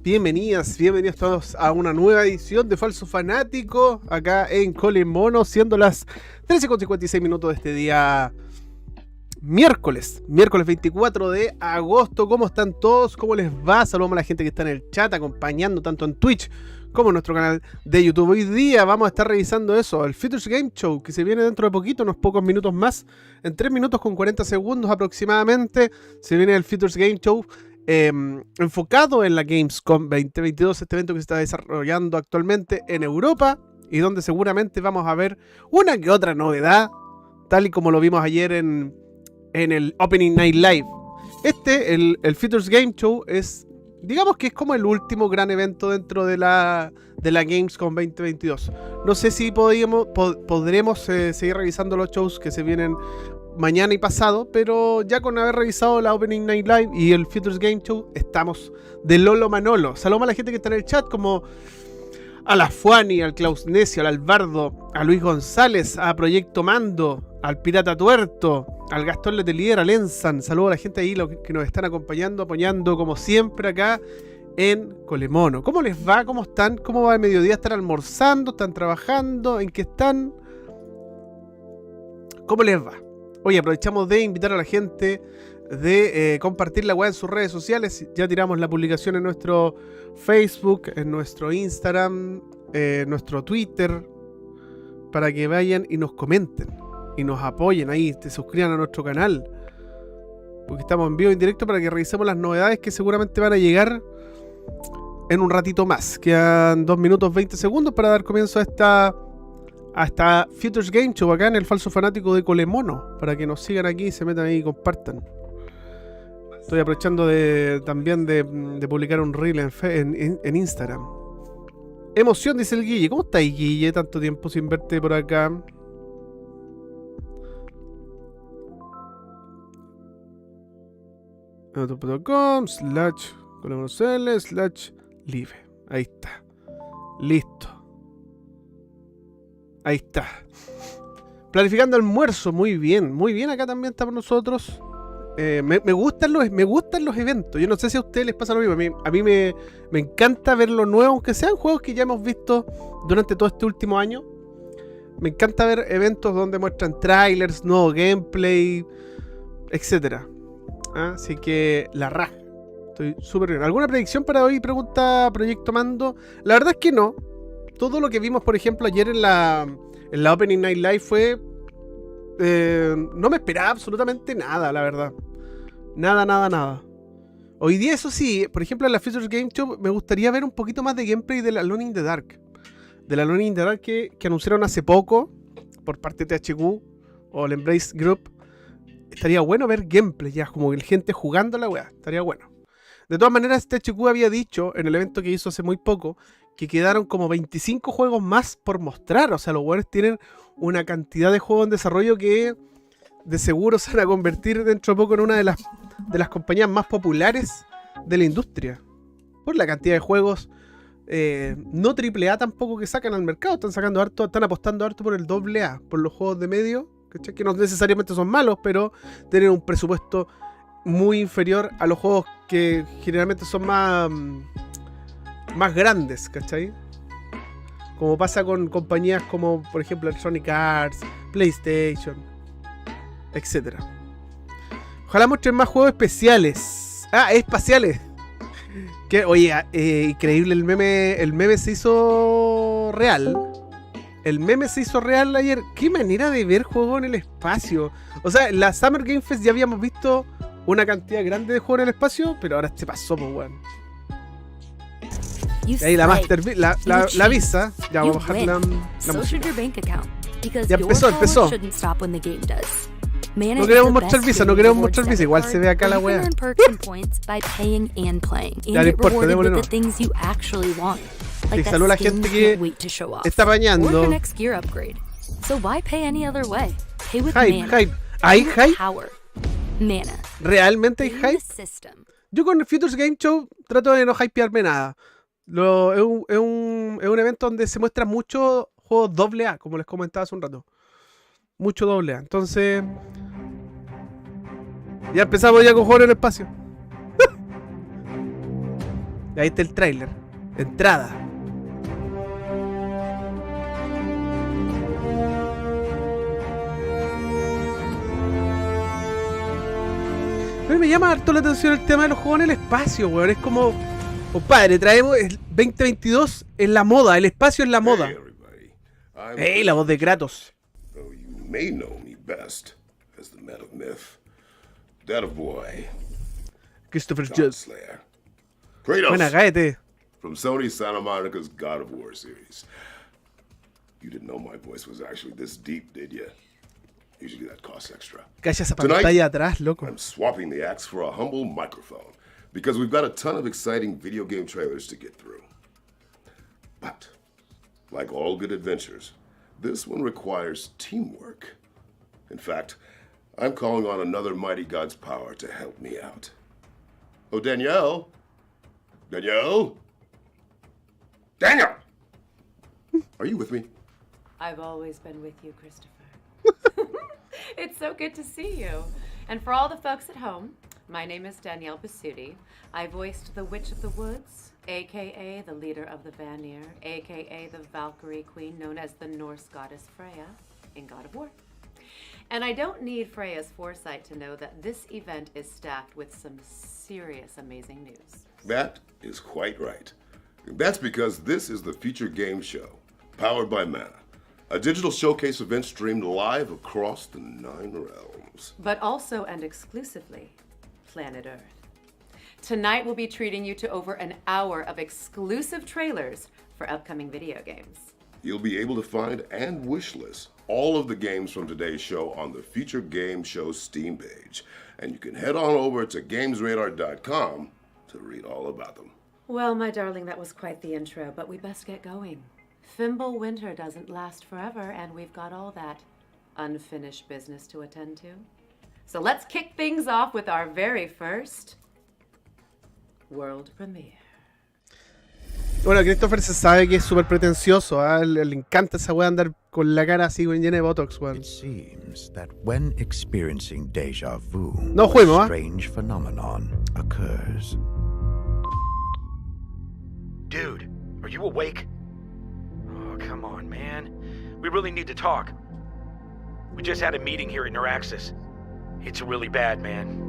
Bienvenidos todos a una nueva edición de Falso Fanático acá en Colemono, siendo las 13:56 minutos de este día miércoles 24 de agosto. ¿Cómo están todos? ¿Cómo les va? Saludamos a la gente que está en el chat acompañando tanto en Twitch como en nuestro canal de YouTube. Hoy día vamos a estar revisando eso, el Futures Game Show, que se viene dentro de poquito, unos pocos minutos más, en 3 minutos con 40 segundos aproximadamente, se viene el Futures Game Show. Enfocado en la Gamescom 2022, este evento que se está desarrollando actualmente en Europa y donde seguramente vamos a ver una que otra novedad, tal y como lo vimos ayer en el Opening Night Live. El Futures Game Show es, digamos que es como el último gran evento dentro de la Gamescom 2022. No sé si podremos seguir revisando los shows que se vienen mañana y pasado, pero ya con haber revisado la Opening Night Live y el Futures Game Show, estamos de Lolo Manolo. Saludamos a la gente que está en el chat, como a la Fuani, al Klaus Necio, al Alvardo, a Luis González, a Proyecto Mando, al Pirata Tuerto, al Gastón Letelier, al Ensan. Saludos a la gente ahí que nos están acompañando, apoyando como siempre acá en Colemono. ¿Cómo les va? ¿Cómo están? ¿Cómo va el mediodía? ¿Están almorzando? ¿Están trabajando? ¿En qué están? ¿Cómo les va? Oye, aprovechamos de invitar a la gente de compartir la web en sus redes sociales. Ya tiramos la publicación en nuestro Facebook, en nuestro Instagram, en nuestro Twitter, para que vayan y nos comenten y nos apoyen ahí, se suscriban a nuestro canal, porque estamos en vivo y en directo para que revisemos las novedades que seguramente van a llegar en un ratito más. Quedan 2 minutos 20 segundos para dar comienzo a esta Futures Game Show acá en el Falso Fanático de Colemono, para que nos sigan aquí, se metan ahí y compartan. Estoy aprovechando también de publicar un reel en Instagram. Emoción, dice el Guille. ¿Cómo estáis, Guille? Tanto tiempo sin verte por acá. youtube.com/colemono/live. Ahí está. Listo. Ahí está. Planificando almuerzo, muy bien acá también está por nosotros. Me gustan los eventos. Yo no sé si a ustedes les pasa lo mismo. A mí me encanta ver lo nuevo, aunque sean juegos que ya hemos visto durante todo este último año. Me encanta ver eventos donde muestran trailers, nuevo gameplay, etc. Así que la raja. Estoy súper bien. ¿Alguna predicción para hoy? Pregunta Proyecto Mando. La verdad es que no. Todo lo que vimos, por ejemplo, ayer en la Opening Night Live fue... no me esperaba absolutamente nada, la verdad. Nada. Hoy día, eso sí, por ejemplo, en la Futures Game Show me gustaría ver un poquito más de gameplay de la Alone in the Dark. De la Alone in the Dark que anunciaron hace poco por parte de THQ o el Embrace Group. Estaría bueno ver gameplay ya, como que gente jugando la weá. Estaría bueno. De todas maneras, THQ había dicho en el evento que hizo hace muy poco que quedaron como 25 juegos más por mostrar. O sea, los weones tienen una cantidad de juegos en desarrollo que de seguro se van a convertir dentro de poco en una de las compañías más populares de la industria. Por la cantidad de juegos no AAA tampoco que sacan al mercado. Están sacando harto, están apostando harto por el AA, por los juegos de medio, ¿cachai? Que no necesariamente son malos, pero tienen un presupuesto muy inferior a los juegos que generalmente son más grandes, ¿cachai? Como pasa con compañías como, por ejemplo, Electronic Arts, PlayStation, etc. Ojalá muestren más juegos especiales. Espaciales. Que, oye, increíble el meme se hizo real. El meme se hizo real ayer. Qué manera de ver juegos en el espacio. O sea, en la Summer Game Fest ya habíamos visto una cantidad grande de juegos en el espacio, pero ahora se pasó, pues, weón. Y ahí la Master la visa. Ya vamos a bajar la música. Ya empezó. No queremos mostrar visa, igual se ve acá la wea. Ya no importa, démosle no. Sí, saluda a la gente que está bañando. Hype. ¿Hay hype? ¿Realmente hay hype? Yo con el Futures Game Show trato de no hypearme nada. Es un evento donde se muestra mucho juegos AA, como les comentaba hace un rato. Mucho AA. Entonces, ya empezamos ya con juegos en el espacio. Ahí está el tráiler. Entrada. A mí me llama harto la atención el tema de los juegos en el espacio, weón. Es como, compadre, traemos el 2022 en la moda, el espacio en la moda. Hey, la voz de Kratos. May know me best as the man of myth, that of boy, Christopher Judge. Kratos. Buena, cállate. From Sony Santa Monica's God of War series. You didn't know my voice was actually this deep, did you? Usually that costs extra. Calla esa pantalla atrás, loco. I'm swapping the axe for a humble microphone because we've got a ton of exciting video game trailers to get through. But, like all good adventures, this one requires teamwork. In fact, I'm calling on another mighty god's power to help me out. Oh, Danielle? Danielle? Daniel! Are you with me? I've always been with you, Christopher. It's so good to see you. And for all the folks at home, my name is Danielle Basutti. I voiced the Witch of the Woods, a.k.a. the leader of the Vanir, a.k.a. the Valkyrie Queen known as the Norse goddess Freya in God of War. And I don't need Freya's foresight to know that this event is stacked with some serious amazing news. That is quite right. That's because this is the Feature Game Show, powered by Mana. A digital showcase event streamed live across the 9 realms. But also and exclusively, planet Earth. Tonight we'll be treating you to over an hour of exclusive trailers for upcoming video games. You'll be able to find and wishlist all of the games from today's show on the Feature Game Show Steam page. And you can head on over to gamesradar.com to read all about them. Well, my darling, that was quite the intro, but we best get going. Fimble winter doesn't last forever, and we've got all that unfinished business to attend to. So let's kick things off with our very first world premiere. Bueno, Christopher se sabe que es súper pretencioso, ¿eh? Le encanta esa weá andar con la cara así llena de botox, weón. It seems that when experiencing déjà vu, No juego, a ¿eh? strange phenomenon occurs. Dude, are you awake? Oh, come on, man. We really need to talk. We just had a meeting here at Neuraxis. It's really bad, man.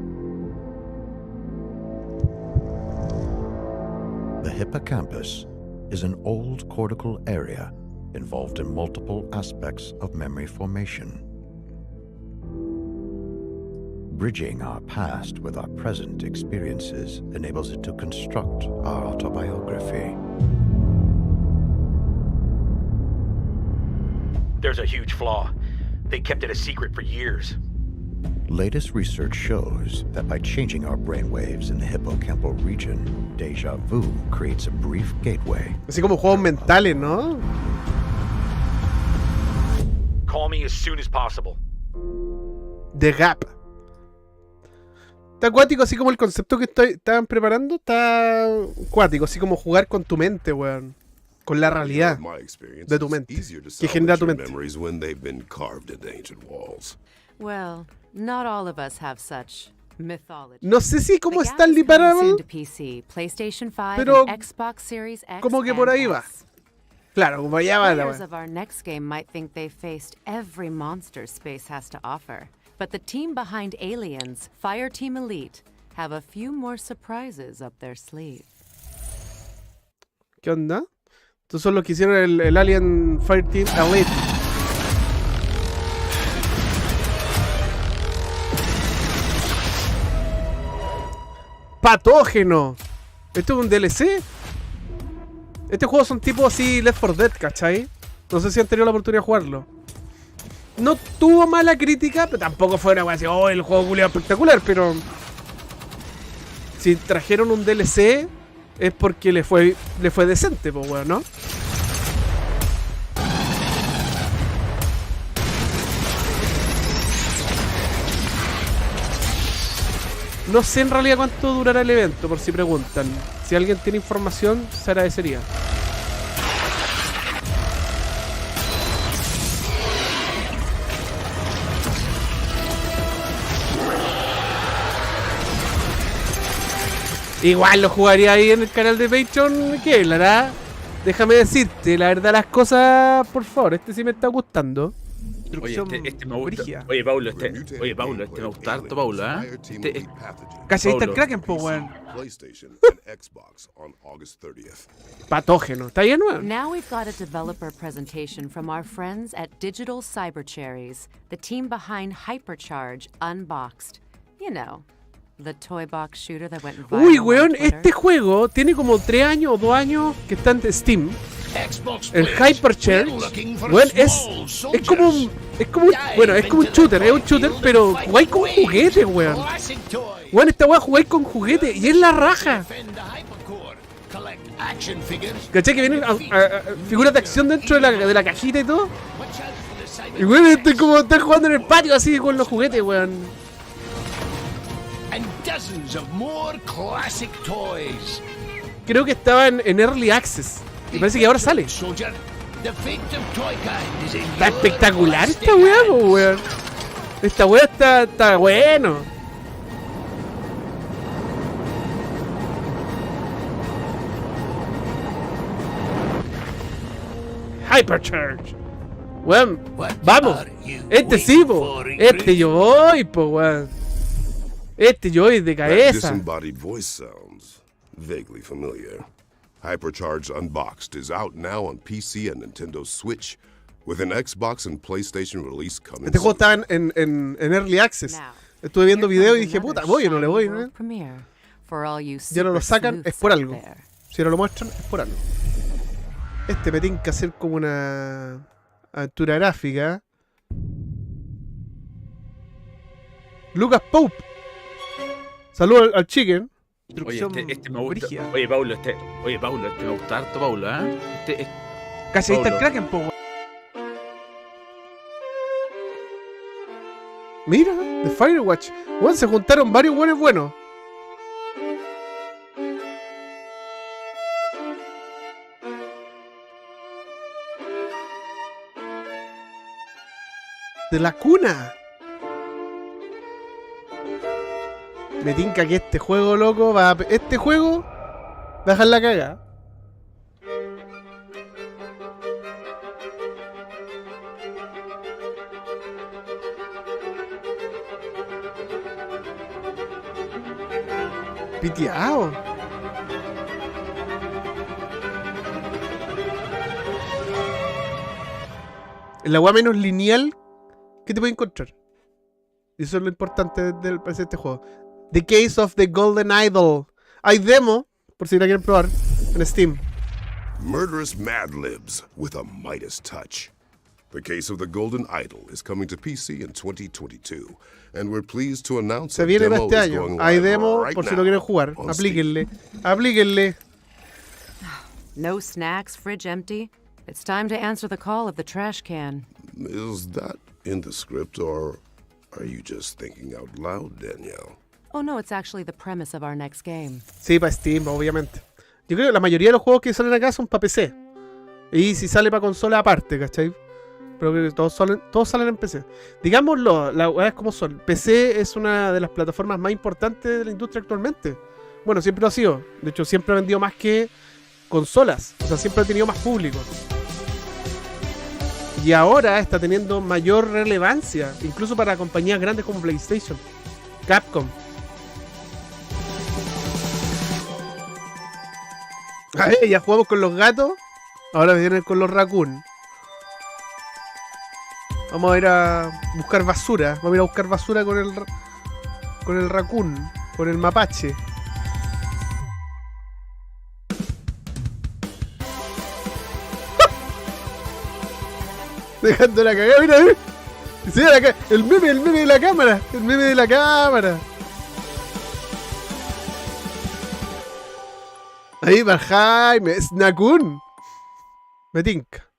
The hippocampus is an old cortical area involved in multiple aspects of memory formation. Bridging our past with our present experiences enables it to construct our autobiography. There's a huge flaw. They kept it a secret for years. Latest research shows that by changing our brainwaves in the hippocampal region, déjà vu creates a brief gateway. Así como juegos mentales, ¿no? Call me as soon as possible. The Gap. Está acuático, así como el concepto que estaban preparando. Está acuático, así como jugar con tu mente, weón. Con la realidad de tu mente. Que genera tu mente. Well, not all of us have such mythology. No sé si como The Gap Stanley is coming Parable, soon to PC, PlayStation 5, pero and Xbox Series X como que por and ahí va. S. Claro, como allá va la Players weá. of our next game might think they've faced every monster space has to offer. But the team behind Aliens, Fireteam Elite, have a few more surprises up their sleeve. ¿Qué onda? Estos son los que hicieron el Alien Fireteam Elite. Patógeno. ¿Esto es un DLC? Este juego son tipo así Left 4 Dead, ¿cachai? No sé si han tenido la oportunidad de jugarlo. No tuvo mala crítica, pero tampoco fue una cosa así, oh, el juego culiado espectacular, pero... Si trajeron un DLC es porque le fue decente, pues, weón, ¿no? No sé en realidad cuánto durará el evento, por si preguntan. Si alguien tiene información, se agradecería. Igual lo jugaría ahí en el canal de Patreon. ¿Qué, Lara? Déjame decirte, la verdad las cosas, por favor, este sí me está gustando. Oye, este me gusta. Oye, Paulo, este me gusta harto, Paulo, ¿eh? Casi ahí está el Kraken, po, weón. Patógeno. ¿Está bien, weón? Now we've got a developer presentation from our friends at Digital Cyber Cherries, the team behind Hypercharge Unboxed. You know, the toy box shooter that went viral. Uy, weón, on Twitter. este juego tiene como 3 años o 2 años que está en Steam. El Hypercharge, weón, es como un shooter, pero jugáis con juguete, weón. Weón, esta weá jugáis con juguete y es la raja. ¿Cachai? Que vienen figuras de acción dentro de la cajita y todo. Y weón, estoy como estar jugando en el patio así con los juguetes, weón. Creo que estaba en Early Access. Y parece que ahora sale. Está espectacular esta weá, po, weón. Esta weá está bueno. Hypercharge. Weón, vamos. Este sí, po. Este yo voy, po, weón. Este yo voy de That cabeza. disembodied voice sounds vaguely familiar. Hypercharge Unboxed is out now on PC and Nintendo Switch, with an Xbox and PlayStation release coming Este juego soon. estaba en Early Access. Now, Estuve viendo here videos y comes dije, another puta, voy o no le voy, shiny ¿no? world premiere for all you Ya no lo super sacan, es sleuths por out algo. there. Si no lo muestran, es por algo. Este me tiene que hacer como una aventura gráfica. Lucas Pope. Saludos al Chicken. Oye, este me gusta. brígida. Oye, Paulo, este me gusta harto, Paulo, ¿eh? Casi ahí está el Paulo. Kraken, po, weón. Mira, The Firewatch. Weón, se juntaron varios buenos buenos. De la cuna. Me tinca que este juego, loco, este juego va a dejar la caga. Piteado. En la weá menos lineal que te puede encontrar. Y eso es lo importante de este juego. The Case of the Golden Idol. Hay demo, por si la quieren probar, en Steam. Murderous Mad Libs with a Midas touch. The Case of the Golden Idol is coming to PC in 2022, and we're pleased to announce Se a viene para demo este is año. going Hay live demo, right por si now lo quieren jugar. on Steam. Aplíquenle. Aplíquenle. No snacks, fridge empty. It's time to answer the call of the trash can. Is that in the script, or Are you just thinking out loud, Danielle? Oh no, it's actually the premise of our next game. Sí, para Steam, obviamente. Yo creo que la mayoría de los juegos que salen acá son para PC. Y si sale para consola aparte, ¿cachai? Pero creo que todos salen en PC. Digámoslo, las weas como son. PC es una de las plataformas más importantes de la industria actualmente. Bueno, siempre lo ha sido. De hecho, siempre ha vendido más que consolas. O sea, siempre ha tenido más público. Y ahora está teniendo mayor relevancia. Incluso para compañías grandes como PlayStation, Capcom. A ver, ya jugamos con los gatos. Ahora vienen con los raccoon. Vamos a ir a buscar basura. Vamos a ir a buscar basura con el raccoon. Con el mapache. Dejando la cagada, mira, mira. Sí, el meme de la cámara. El meme de la cámara. Ahí va Jaime, Snakun. Me tinca.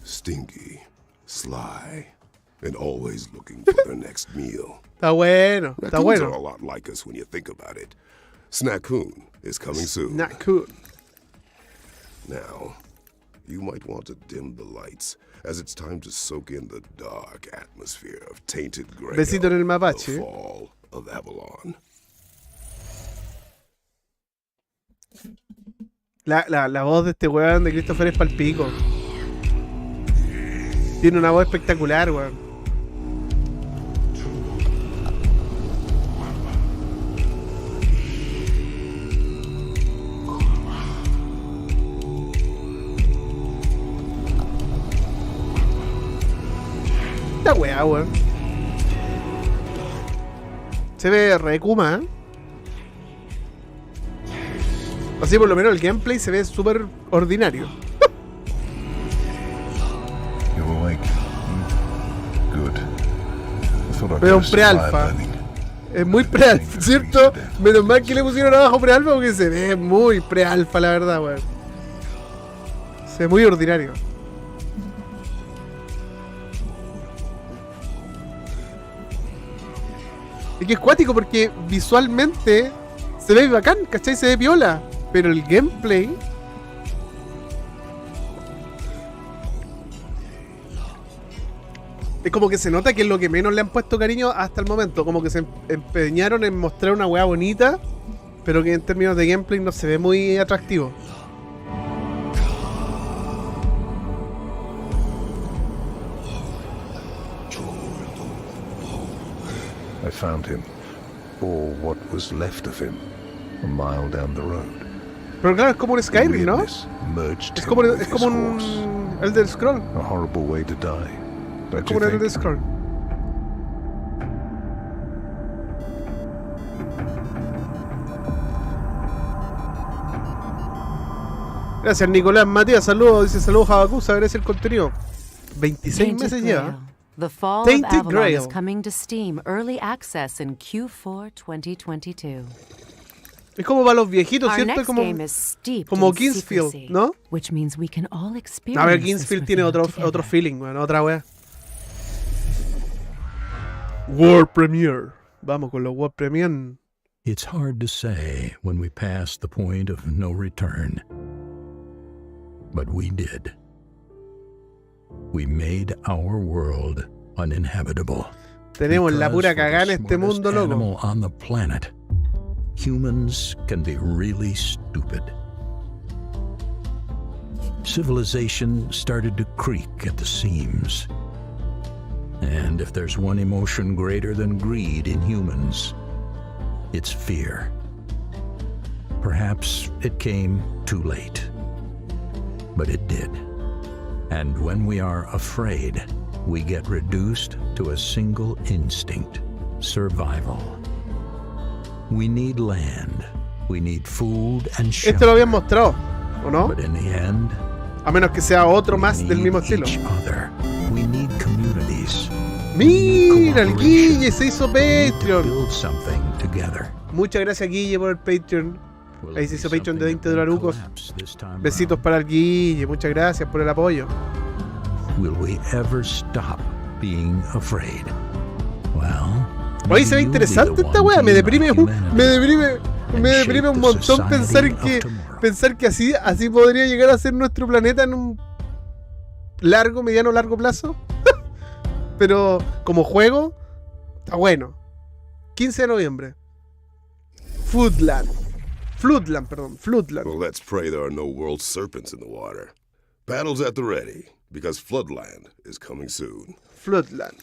Stinky, sly, and always looking for their next meal. Está bueno, está Raccoons bueno. are a lot like us when you think about it. Snakun is coming soon. Snakun. Now, you might want to dim the lights, as it's time to soak in the dark atmosphere of tainted grail. Besito en el mapache. The fall of Avalon. La voz de este weón de Christopher es palpico. Tiene una voz espectacular, weón. Esta weá, weón. Se ve re Kuma, ¿eh? Así por lo menos el gameplay se ve súper ordinario. Pero un pre-alfa. Es muy pre-alfa, ¿cierto? Menos mal que le pusieron abajo pre-alfa porque se ve muy pre-alfa, la verdad, weón. Se ve muy ordinario. Y que es cuático porque visualmente se ve bacán, ¿cachai? Se ve piola. Pero el gameplay... es como que se nota que es lo que menos le han puesto cariño hasta el momento. Como que se empeñaron en mostrar una weá bonita, pero que en términos de gameplay no se ve muy atractivo. I found him, or what was left of him, a mile down the road. Pero claro, es como un Skyrim, ¿no? Es como un Elder Scroll. A horrible way to die. Es como un Elder Scroll. Gracias, Nicolás Matías. Saludos, dice saludos, Jabacusa. Agradece el contenido. 26 meses lleva. The Fall Tainted of Avalon Grail is coming to Steam Early Access in Q4 2022. Es como para los viejitos, Our ¿cierto? next Como game is steeped como in Kingsfield, secrecy, ¿no? which means we can all experience A ver, this Kingsfield tiene within otro together. feeling, bueno, otra wea. World Premiere. Vamos con los World Premiere. It's hard to say when we pass the point of no return. But we did. We made our world uninhabitable. Tenemos la pura Because for cagada en the este mundo, smartest loco. animal on the planet, humans can be really stupid. Civilization started to creak at the seams. And if there's one emotion greater than greed in humans, it's fear. Perhaps it came too late, but it did. And when we are afraid, we get reduced to a single instinct: survival. We need land, we need food and shelter. Esto lo habían mostrado, ¿o no? But in the end, A menos que sea otro we más del need mismo estilo. each other. We need communities. Mira, el Guille se hizo We need to Patreon. build something together. Muchas gracias, Guille, por el Patreon. Ahí se hizo Patreon de 20 dolarucos. Besitos para el Guille. Muchas gracias por el apoyo. Will we ever stop being afraid? Well, oye, se ve interesante esta wea. Me deprime un montón pensar que así podría llegar a ser nuestro planeta en un mediano largo plazo. Pero como juego está bueno. 15 de noviembre. Floodland. Well, let's pray there are no world serpents in the water. Paddles at the ready, because Floodland is coming soon. Floodland.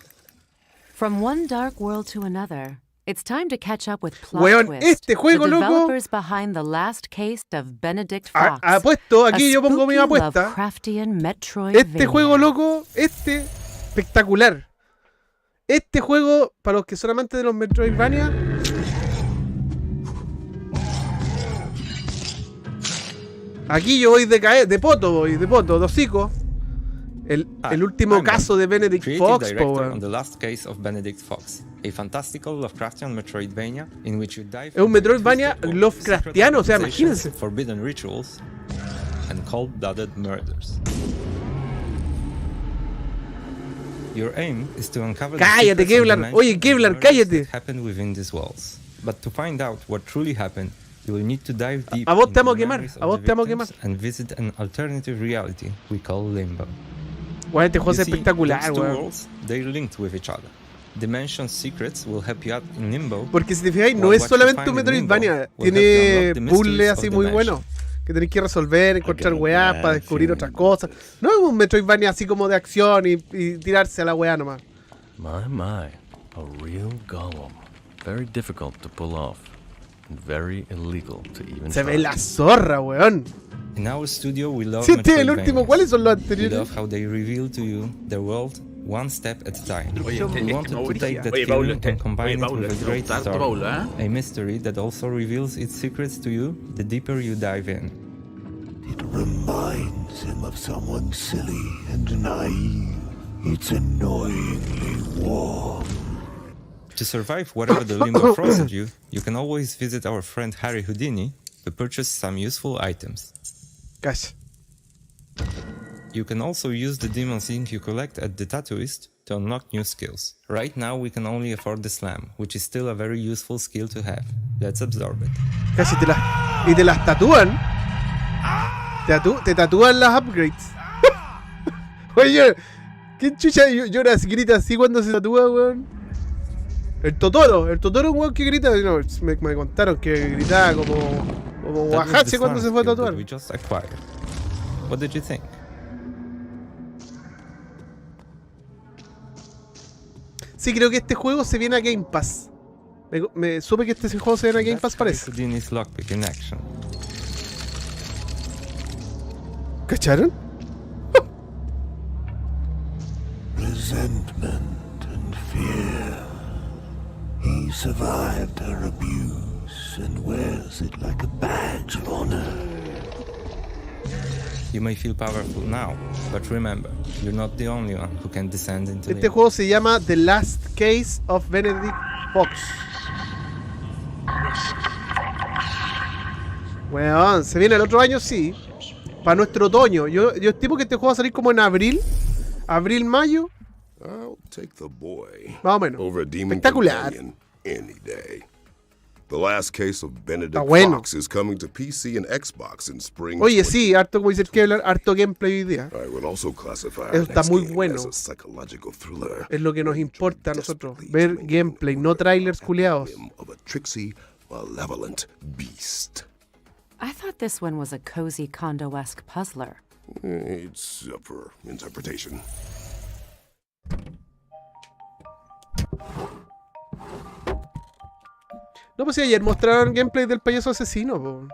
From one dark world to another, it's time to catch up with Plot Weón, Twist, este juego, the loco. developers behind the last case of Benedict Fox. Apuesto, aquí yo pongo mi apuesta. Lovecraftian Metroidvania. Este juego, loco, espectacular. Este juego, para los que son amantes de los Metroidvania, aquí yo voy de poto, de hocico. El último caso de Benedict Fox, on the last case of Benedict Fox, a fantastical Lovecraftian Metroidvania in which you dive. Es un Metroidvania Lovecraftiano, o sea, imagínense. Forbidden rituals and cold-blooded murders. Your aim is to uncover Cállate, Kevlar. Oye, Kevlar, cállate. Happened within these walls. But to find out what truly happened, you will need to dive deep. A vos te vamos a quemar. And visit an alternative reality we call Limbo. Bueno, este juego es espectacular, weón. They're linked with each other. Dimension secrets will help you out in Limbo. Porque si te fijáis, no es solamente un Metroidvania, tiene puzzles así muy buenos que tenéis que resolver, encontrar weá para descubrir otras cosas. No es un Metroidvania así como de acción y tirarse a la weá nomás. My, a real golem. Very difficult to pull off. And very illegal to even Se ve la zorra, weón. In our studio, we love sí, este es el último. ¿Cuáles son los anteriores? We love how they reveal to you the world one step at a time. Oye, we wanted to take that feeling and combine it with a great story, a mystery that also reveals its secrets to you the deeper you dive in. It reminds him of someone silly and naive. It's annoyingly warm. To survive whatever the limbo throws at you, you can always visit our friend Harry Houdini to purchase some useful items. Gosh. You can also use the demon's ink you collect at the tattooist to unlock new skills. Right now we can only afford the slam, which is still a very useful skill to have. Let's absorb it. Casi te las tatúan. Te tatúan las upgrades. Oye, ¿qué chucha llora, grita así cuando se tatúa, weón? El Totoro es un weón que grita. No, me contaron que gritaba como Guajache cuando se fue a tatuar. What did you think? Sí, creo que este juego se viene a Game Pass. Me supe que este juego se viene a Game Pass, parece. ¿Cacharon? Resentment and fear. He survived her abuse and wears it like a badge of honor. You may feel powerful now, but remember, you're not the only one who can descend into Este juego se llama The Last Case of Benedict Fox. Weón, se viene el otro año, sí. Para nuestro otoño. Yo estimo que este juego va a salir como en abril, mayo. Más o menos. Espectacular. The Last Case of Benedict Fox is coming to PC and Xbox in spring. Oye, sí, harto, como dice el Kevlar, harto gameplay hoy día. I would also classify Eso está muy bueno. as a psychological thriller. Es lo que nos importa a nosotros, ver gameplay, no trailers culiados. Of a tricksy, malevolent beast. I thought this one was a cozy condo-esque puzzler. It's up for interpretation. No, pues si ayer mostraron gameplay del payaso asesino, po.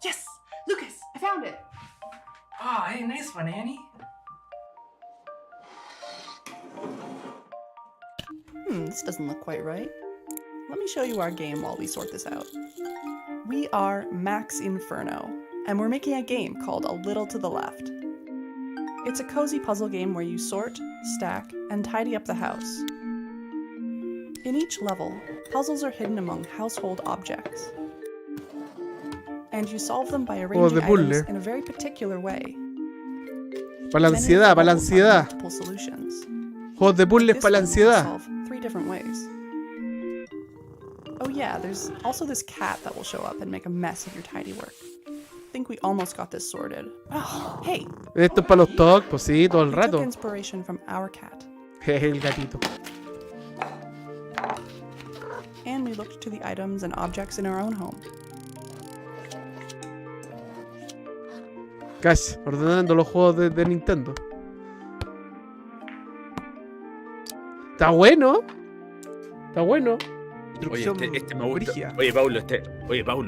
Yes! Lucas, I found it! Oh, hey, nice one, Annie. This doesn't look quite right. Let me show you our game while we sort this out. We are Max Inferno, and we're making a game called A Little to the Left. It's a cozy puzzle game where you sort, stack, and tidy up the house. In each level, puzzles are hidden among household objects. and you solve them by Juegos arranging de puzzle. items in a very particular way. Para la Many ansiedad, para la levels have ansiedad. multiple solutions. Juegos de puzzles This para la one will ansiedad. solve 3 different ways. Oh yeah, there's also this cat that will show up and make a mess of your tidy work. I think we almost got this sorted. Oh, hey! Esto es para los TOC, pues sí, todo el We rato. took inspiration from our cat, El gatito. and we looked to the items and objects in our own home. Cash, ordenando los juegos de Nintendo. Está bueno. Está bueno. Oye, este me gusta. brígida. Oye, Paulo,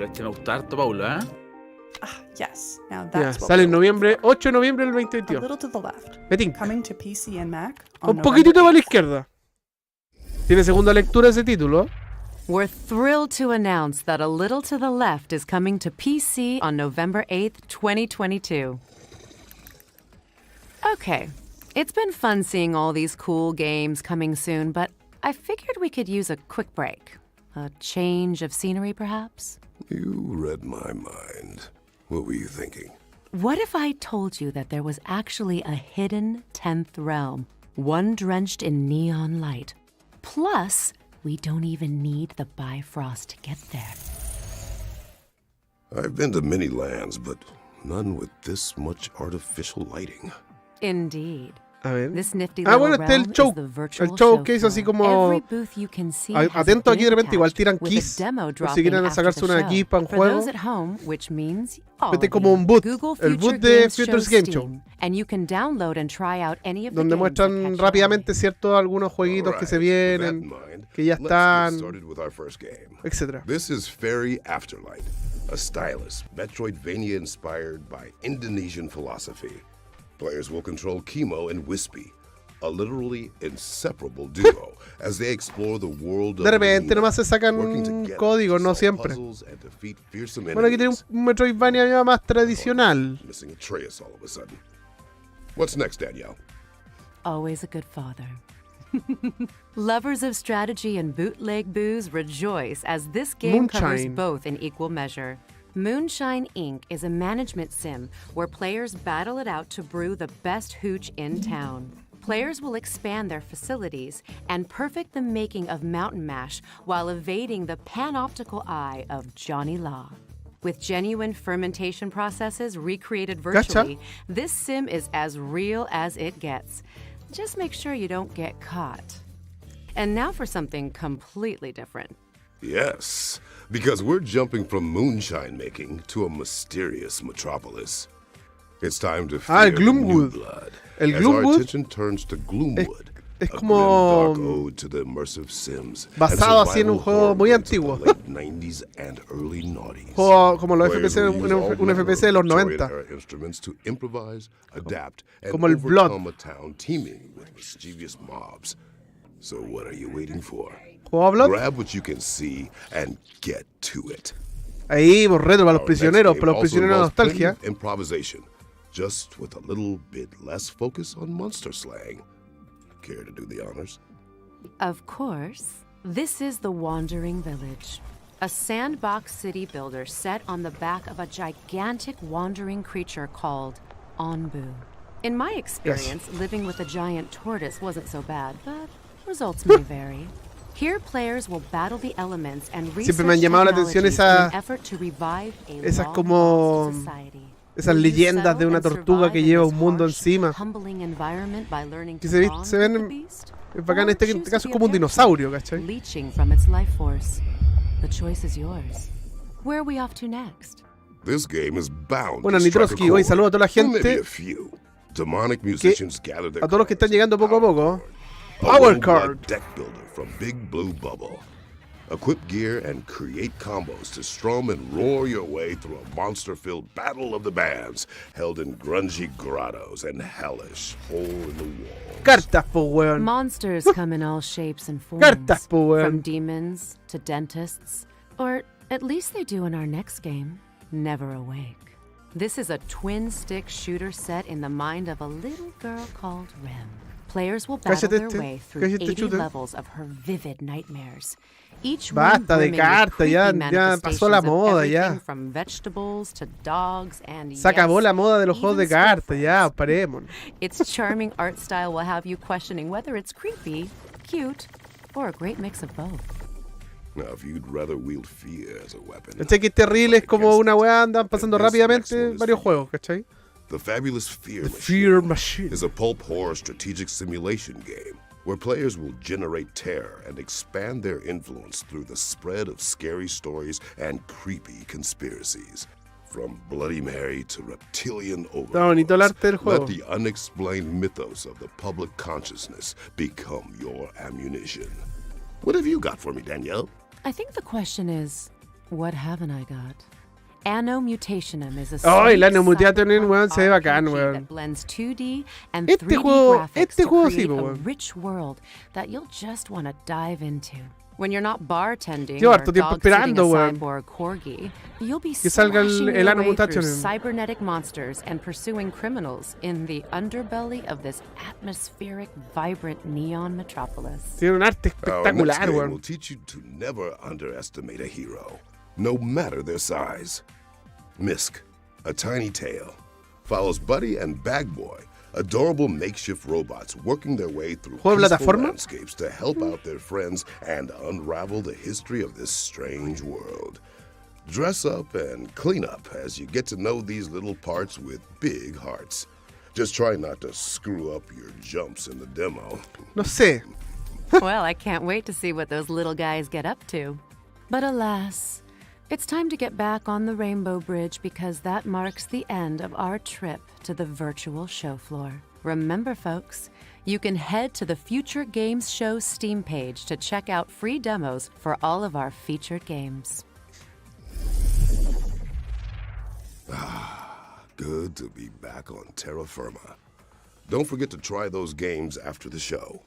este me gusta harto, Paulo, ¿eh? Yes, now Ya, that's what sale en we're noviembre, 8 de noviembre del a 2022. little to the left. Metín. Coming to PC and Mac on Un poquitito November para la 8th. izquierda. Tiene segunda lectura ese título. We're thrilled to announce that A Little to the Left is coming to PC on November 8th, 2022. Okay, it's been fun seeing all these cool games coming soon, but I figured we could use a quick break. A change of scenery, perhaps? You read my mind. What were you thinking? What if I told you that there was actually a hidden 10th realm, one drenched in neon light? Plus, we don't even need the Bifrost to get there. I've been to many lands, but none with this much artificial lighting. Indeed. A ver. This nifty Bueno, little está el realm show. is the virtual El show show que hizo así floor. como. Every booth you can see has a Atento aquí de game repente, igual tiran attached with a keys. demo Por si dropping quieren after sacarse the una show. key para un For juego. those at home, which means all Este of como you. un boot. Google El Future boot de Games Futures shows Game Steam, Show. and you can download and try out any of the Donde games that muestran catch your rápidamente ciertos algunos jueguitos que se vienen, que ya están, etc. This is Fairy Afterlight, a stylus, Metroidvania inspired by Indonesian philosophy. Players will control Chemo and Wispy, a literally inseparable duo, as they explore the world of De repente Luna, nomás se sacan working together códigos, to no solve siempre. puzzles and defeat fearsome Bueno, aquí tiene enemies. un Metroidvania ya más tradicional. Missing Atreus all of a sudden. What's next, Danielle? Always a good father. Lovers of strategy and bootleg booze rejoice as this game covers Moonshine. both in equal measure. Moonshine Inc. is a management sim where players battle it out to brew the best hooch in town. Players will expand their facilities and perfect the making of Mountain Mash while evading the panoptical eye of Johnny Law. With genuine fermentation processes recreated virtually, this sim is as real as it gets. Just make sure you don't get caught. And now for something completely different. Yes, because we're jumping from moonshine making to a mysterious metropolis. It's time to fear El the new Gloomwood. blood. El as our Gloomwood attention turns to Gloomwood, es a como grim, dark ode to the immersive Sims. basado and así en un survival juego muy horrors of the antiguo. late 90s and early noughties. Juego como los Players FPS, will use all un FPS de los Victorian 90. era instruments to improvise, adapt, and Como el Blood. overcome a town teeming with mischievous mobs. So what are you waiting for? ¿Juego Blood? Grab what you can see and get to it. Ahí, por reto para los Our next prisioneros, game para los also prisioneros de involves plenty nostalgia. of improvisation, just with a little bit less focus on monster slang. Care to do the honors? Of course, this is the Wandering Village, a sandbox city builder set on the back of a gigantic wandering creature called Onbu. In my experience, living with a giant tortoise wasn't so bad, but results may vary. Here, players will battle the elements and research Siempre me han llamado la atención technologies in esas- an effort to revive a esas long como- lost society. Esas Will you leyendas de settle una and tortuga survive que in lleva this un mundo harsh, encima. humbling environment by learning Que to se, bond se with the ven. beast? Es bacán, en Or este choose to caso be es como un a dinosaurio, vampire, ¿cachai? leeching from its life force. The choice is yours. Where are we off to next? This game is bound Bueno, to strike a Nitroski, hoy chord. saludo a toda la Well, maybe gente a few. Demonic musicians gather their a todos los que están llegando poco a poco. A Power World Card. Blood deck builder from Big Blue Bubble. Equip gear and create combos to strum and roar your way through a monster-filled battle of the bands held in grungy grottos and hellish hole-in-the-wall. Cartas, po, weón. Monsters come in all shapes and forms. Cartas, po, weón. From demons to dentists. Or at least they do in our next game, Never Awake. This is a twin-stick shooter set in the mind of a little girl called Rem. Players will battle their Cállate way through cállate 80 shooter. levels of her vivid nightmares. Each Basta one de brimming with cartas, ya creepy pasó la manifestations of moda, ya. everything from vegetables to dogs and Se acabó yes, la moda de los juegos de even cartas, ya, squiffles. paremos. Its charming art style will have you questioning whether it's creepy, cute, or a great mix of both. Now, if you'd rather wield fear as a weapon, ¿Cachai? Que es terrible, es como una weá, andan pasando rápidamente varios juegos, ¿cachai? The Fabulous Fear The Machine, Fear Machine is a pulp horror strategic simulation game where players will generate terror and expand their influence through the spread of scary stories and creepy conspiracies. From Bloody Mary to reptilian Está bonito el arte del juego. let the unexplained mythos of the public consciousness become your ammunition. What have you got for me, Danielle? I think the question is, what haven't I got? Anno Mutationum is a Oh, el sweet Anno Mutationum, weón, se ve RPG bacán, weón. that blends 2D and Este 3D juego- graphics este to juego sí, create a weón. rich world that you'll just want to dive into. When you're not bartending Llevo or harto tiempo dog-sitting a esperando, weón. cyborg corgi, you'll be Que salga slashing el your Anno way through Mutationum. cybernetic monsters and pursuing criminals in the underbelly of this atmospheric, vibrant neon metropolis. Tiene un arte Our next espectacular, game weón. will teach you to never underestimate a hero, no matter their size. Misk, a tiny tail, follows Buddy and Bag Boy, adorable makeshift robots working their way through ¿Juego de peaceful plataforma? landscapes to help out their friends and unravel the history of this strange world. Dress up and clean up as you get to know these little parts with big hearts. Just try not to screw up your jumps in the demo. No sé. Well, I can't wait to see what those little guys get up to. But alas, it's time to get back on the Rainbow Bridge because that marks the end of our trip to the virtual show floor. Remember, folks, you can head to the Future Games Show Steam page to check out free demos for all of our featured games. Good to be back on terra firma. Don't forget to try those games after the show.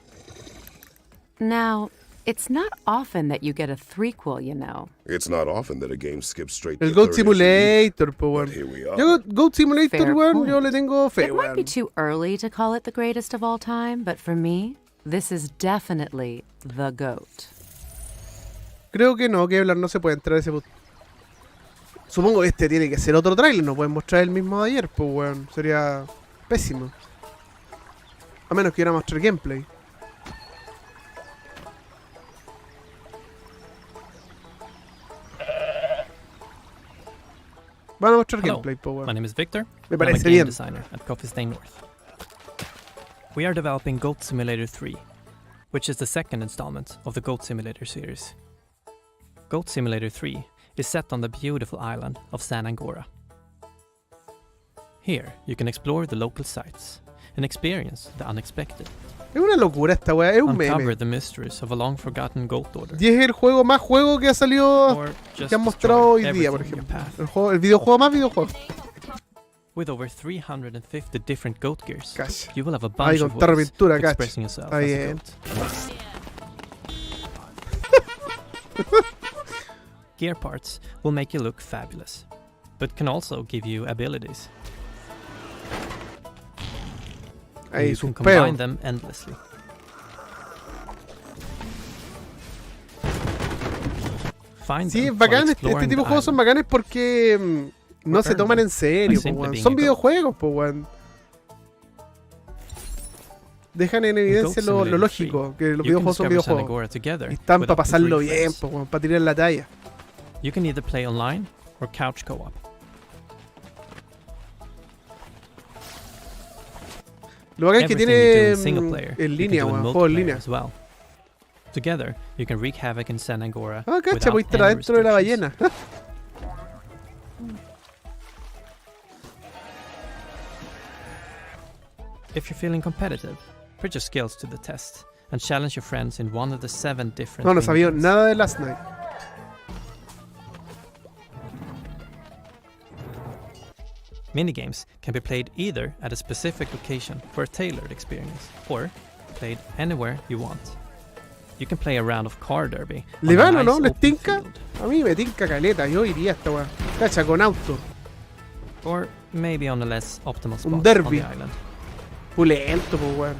Now, it's not often that you get a threequel, you know. It's not often that a game skips straight El to Goat third issue, Simulator, po, but weón. here we are. Yo, Goat Simulator, Fair weón, point. yo le tengo fe, It might be weón. too early to call it the greatest of all time, but for me, this is definitely the GOAT. Creo que no, Kevlar no se puede entrar a ese punto. Supongo que este tiene que ser otro trailer, no pueden mostrar el mismo de ayer, pues weón. Sería pésimo. A menos que iban a mostrar gameplay. Van a mostrar Hello, gameplay, pues my weón. name is Victor. Me I'm a parece game bien. designer at Coffee Stain North. We are developing Goat Simulator 3, which is the second installment of the Goat Simulator series. Goat Simulator 3 is set on the beautiful island of San Angora. Here, you can explore the local sites and experience the unexpected. Es una locura esta weá, es un Uncover meme. the mysteries of a long-forgotten goat order. Y es el juego más juego que ha salido, Or just que han mostrado hoy destroy día, por everything in your ejemplo. El videojuego más videojuego. With over 350 different goat gears, Calla. you will have a Ay, bunch con of tarra ways pintura, of cacha. expressing yourself Está as a bien. goat. Gear parts will make you look fabulous, but can also give you abilities. And Ahí, you sus can peos. combine them endlessly. Find Sí, them es bacán, while este exploring tipo de the juegos son island. bacanes porque no se Return toman them en serio, by po, simply weón. being Son a goat. videojuegos, po, weón. Dejan en evidencia Goat lo Simulator lógico, 3, que los you videojuegos son can discover San videojuegos. Angora together Y están with para up to pasarlo 3 bien, friends. po, weón, para tirar la talla. You can either play online or couch co-op. Lo bacán es que Everything you do tiene in single player, en you línea, can do in weón, juego en multiplayer línea. as well. Together, you can wreak havoc in San Angora Ah, cacha, without voy a estar any adentro de la restrictions. ballena. If you're feeling competitive, put your skills to the test and challenge your friends in one of the 7 different No, no sabía minigames. nada de Last Night. Minigames can be played either at a specific location for a tailored experience, or played anywhere you want. You can play a round of car derby ¿Le on a van o no? nice ¿Les open tinca? field, A mí me tinca caleta, yo iría a esta weá. Cacha, con auto. or maybe on a less optimal spot Un on derby. the island. Pulento, pues weón.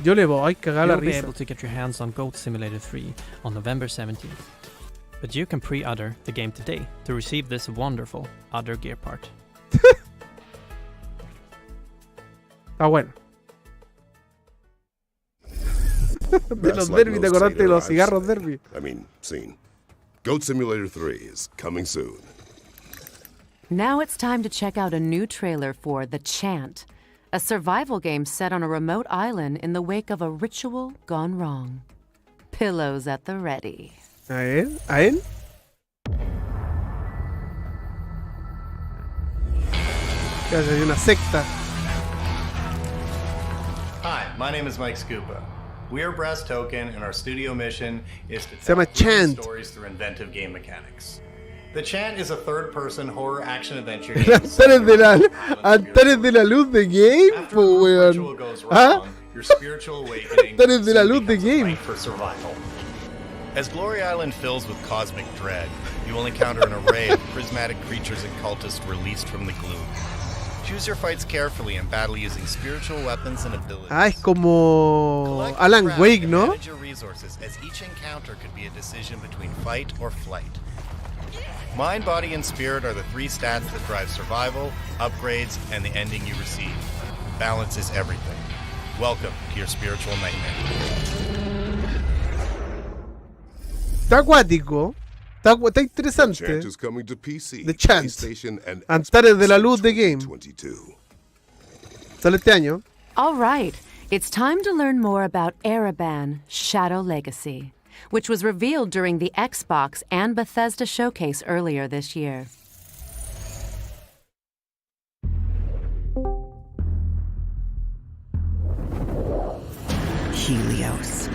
Yo le voy a cagar la You'll be risa. able to get your hands on Goat Simulator 3 on November 17th. But you can pre-order the game today to receive this wonderful other gear part. Está bueno. De That's los like Derby, ¿te most acordaste de Taylor los I've cigarros seen. Derby? I mean, seen. Goat Simulator 3 is coming soon. Now it's time to check out a new trailer for The Chant, a survival game set on a remote island in the wake of a ritual gone wrong. Pillows at the ready. A él. Que hay una secta. Hi, my name is Mike Scupa. We are Brass Token, and our studio mission is to Se llama tell Chant. stories through inventive game mechanics. The Chant is a third-person horror action adventure game. Altares de la luz de game, po, weón. ¿Ah? Your spiritual awakening Altares de la luz de game. for survival. As Glory Island fills with cosmic dread, you will encounter an array of prismatic creatures and cultists released from the gloom. Choose your fights carefully and battle using spiritual weapons and abilities. Ah, es como Alan Wake, ¿no? Manage your resources, as each encounter could be a decision between fight or flight. Mind, body, and spirit are the three stats that drive survival, upgrades, and the ending you receive. Balance is everything. Welcome to your spiritual nightmare. Está acuático. Está interesante. The Chant is coming to PC, The Chant. PlayStation, and Altares de la luz de game. 2022. Sale este año. All right, it's time to learn more about Ereban Shadow Legacy, which was revealed during the Xbox and Bethesda showcase earlier this year. Helios.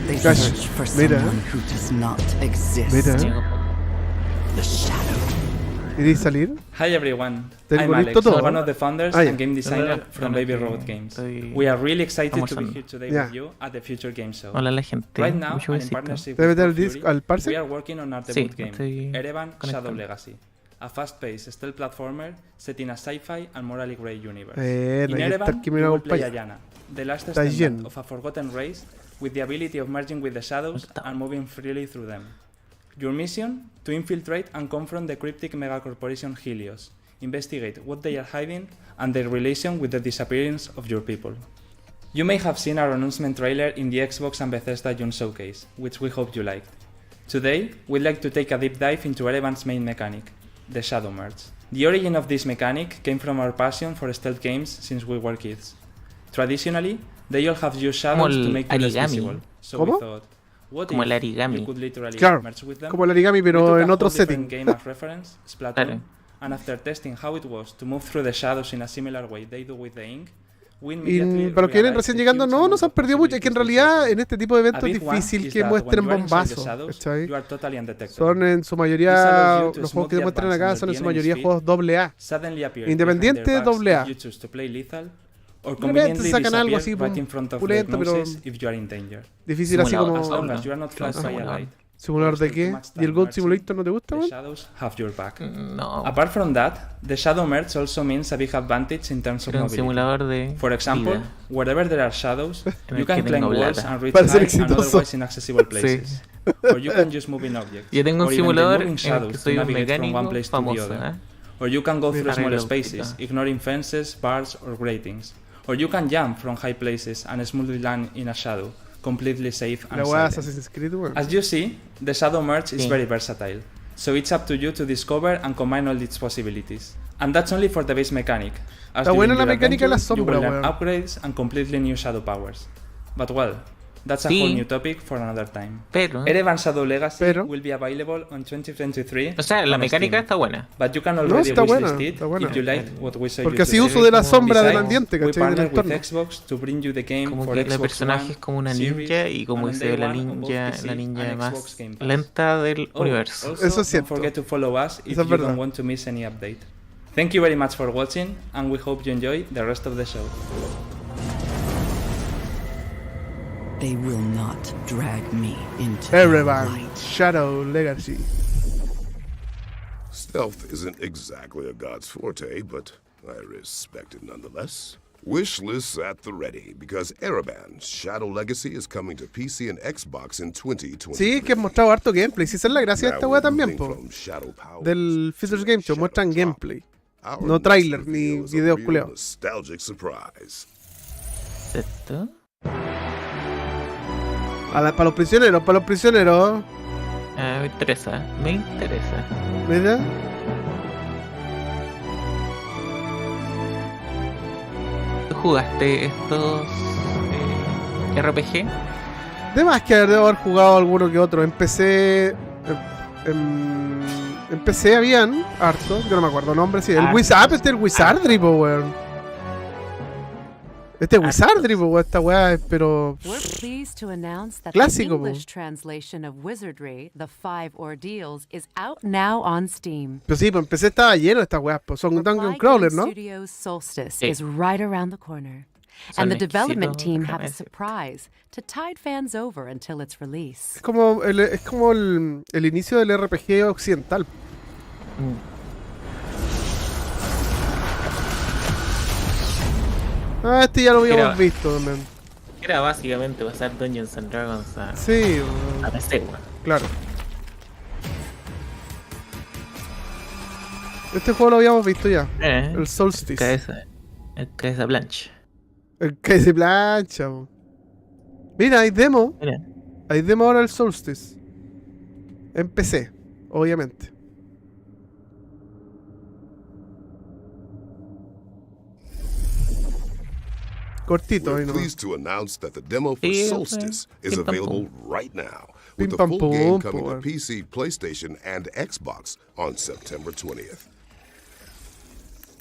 They Gosh, search for mira. someone who does not exist. Mira. The Shadow. ¿Queréis salir? Hi everyone, Tengo I'm Alex, listo todo. one of the founders Ah, ya. and game designer from Baby Robot Games. We are really excited to be here today Ya. with you at the Future Game Show. Hola la gente. Right now, Mucho and in besito. partnership ¿Debe with meter el Fury, disco al parse? we are working on our Sí, debut game, estoy Ereban Shadow conectando. Legacy, a fast-paced stealth platformer set in a sci-fi and morally grey universe. Ahí In está Ereban, que me you will play acompaña. Ayana, the last Está descendant lleno. of a forgotten race with the ability of merging with the shadows and moving freely through them. Your mission? To infiltrate and confront the cryptic megacorporation Helios, investigate what they are hiding and their relation with the disappearance of your people. You may have seen our announcement trailer in the Xbox and Bethesda June Showcase, which we hope you liked. Today, we'd like to take a deep dive into Ereban's main mechanic, the Shadow Merge. The origin of this mechanic came from our passion for stealth games since we were kids. Traditionally, they all have used shadows to make you less visible, so we thought, what Como el if origami. you could literally Claro, merge with them? como el origami, pero We took en a otro whole different setting. game as reference, Splatoon, Claro. and after testing how it was to move through the shadows in a similar way they do with the ink, we immediately Y para los que vienen realized recién the llegando, huge no amount nos han of perdido mucho. Es que en possibilities realidad this en este tipo de A eventos es big one difícil is que that muestren when you are inside the bombazos. shadows, ¿Cachai? you are totally undetectable. Son en su This mayoría, allows you to los juegos que smoothly demuestran advance acá under son en the su enemy's mayoría feet, juegos AA. suddenly appear Independiente behind their backs AA. if you choose to play lethal, or De repente conveniently sacan algo disappear así right in front of pulento, their pero noses if you are in danger. difícil así como... As long as you are not flanked by a light. ¿Simulador de qué? ¿Y el Goat Simulator no te gusta, The weón? shadows have your back. No. Apart from that, the shadow merge also means a big advantage in terms of Era un mobility. simulador de For example, vida. wherever there are shadows, En you el can que climb tengo walls plata. and reach Para ser high and exitoso. otherwise inaccessible places. Or you can just move in objects. Yo tengo un or even simulador moving en el shadows que to soy un navigate from one mecánico place to the famoso. other. Or you can go through Mira, small arreglo spaces, poquito. ignoring fences, bars, or gratings. Or you can jump from high places and smoothly land in a shadow, completely safe and La weá silent. Assassin's Creed, weón. As you see, the shadow merge is Sí. very versatile, so it's up to you to discover and combine all its possibilities. And that's only for the base mechanic. As Está buena during la your mecánica de la adventure, you sombra, will learn weón. upgrades and completely new shadow powers. But well, that's a Sí. whole new topic for another time. Pero, Ereban Shadow Legacy Pero. will be available on 2023 o sea, la on mecánica Steam. está buena. But you can No, already está buena, wishlist it está buena. if you like what we saw Porque you así today. uso de la sombra del Besides, ambiente, we ¿cachai? Del partnered with entorno. Xbox to bring you the game Como for que la Xbox personaje One, es como una Series, ninja y como and se on ve day la one on both ninja, PC la ninja and más Xbox Game Pass. lenta del Oh, universo. also, Eso es don't cierto. forget to follow us if Eso es you verdad. don't want to miss any update. Thank you very much for watching, and we hope you enjoy the rest of the show. They will not drag me into Ereban light. Shadow Legacy. Stealth isn't exactly a god's forte, but I respect it nonetheless. Wish lists at the ready, because Ereban Shadow Legacy is coming to PC and Xbox in 2020. Sí, que han mostrado harto gameplay. Si esa es la gracia de esta weá también, po. Del Features Game Show, muestran gameplay. No trailer, ni videos culeados. Nostalgic surprise. ¿Esto? Para los prisioneros, para los prisioneros. Me interesa, me interesa. ¿Verdad? ¿Jugaste estos RPG? De más que debo haber jugado alguno que otro. Empecé. Empecé habían harto, yo no me acuerdo el nombre, sí. El Wizard, este es el Wizardry, po, weón. Este es Wizardry, po, weón, esta weá es, pero. Clásico, po. Translation of Wizardry, The Five Ordeals, is out now on Steam. Pero sí, pues empecé, estaba lleno de estas weas, pues son Dungeon Crawler, ¿no? Studio's Solstice is right around the corner. And the development team have a surprise to tide fans over until its release. Es como el inicio del RPG occidental. Este ya lo habíamos visto también. Era básicamente pasar Dungeons and Dragons a PC, weón. Claro. Este juego lo habíamos visto ya. El Solstice. El cabeza plancha. El que se plancha. Mira, hay demo. Mira. Hay demo ahora del Solstice. En PC, obviamente. Cortito, We're ahí pleased to announce that the demo for Solstice is available right now, with the Pim, full pam, game pum, coming to pum. PC, PlayStation, and Xbox on September 20th.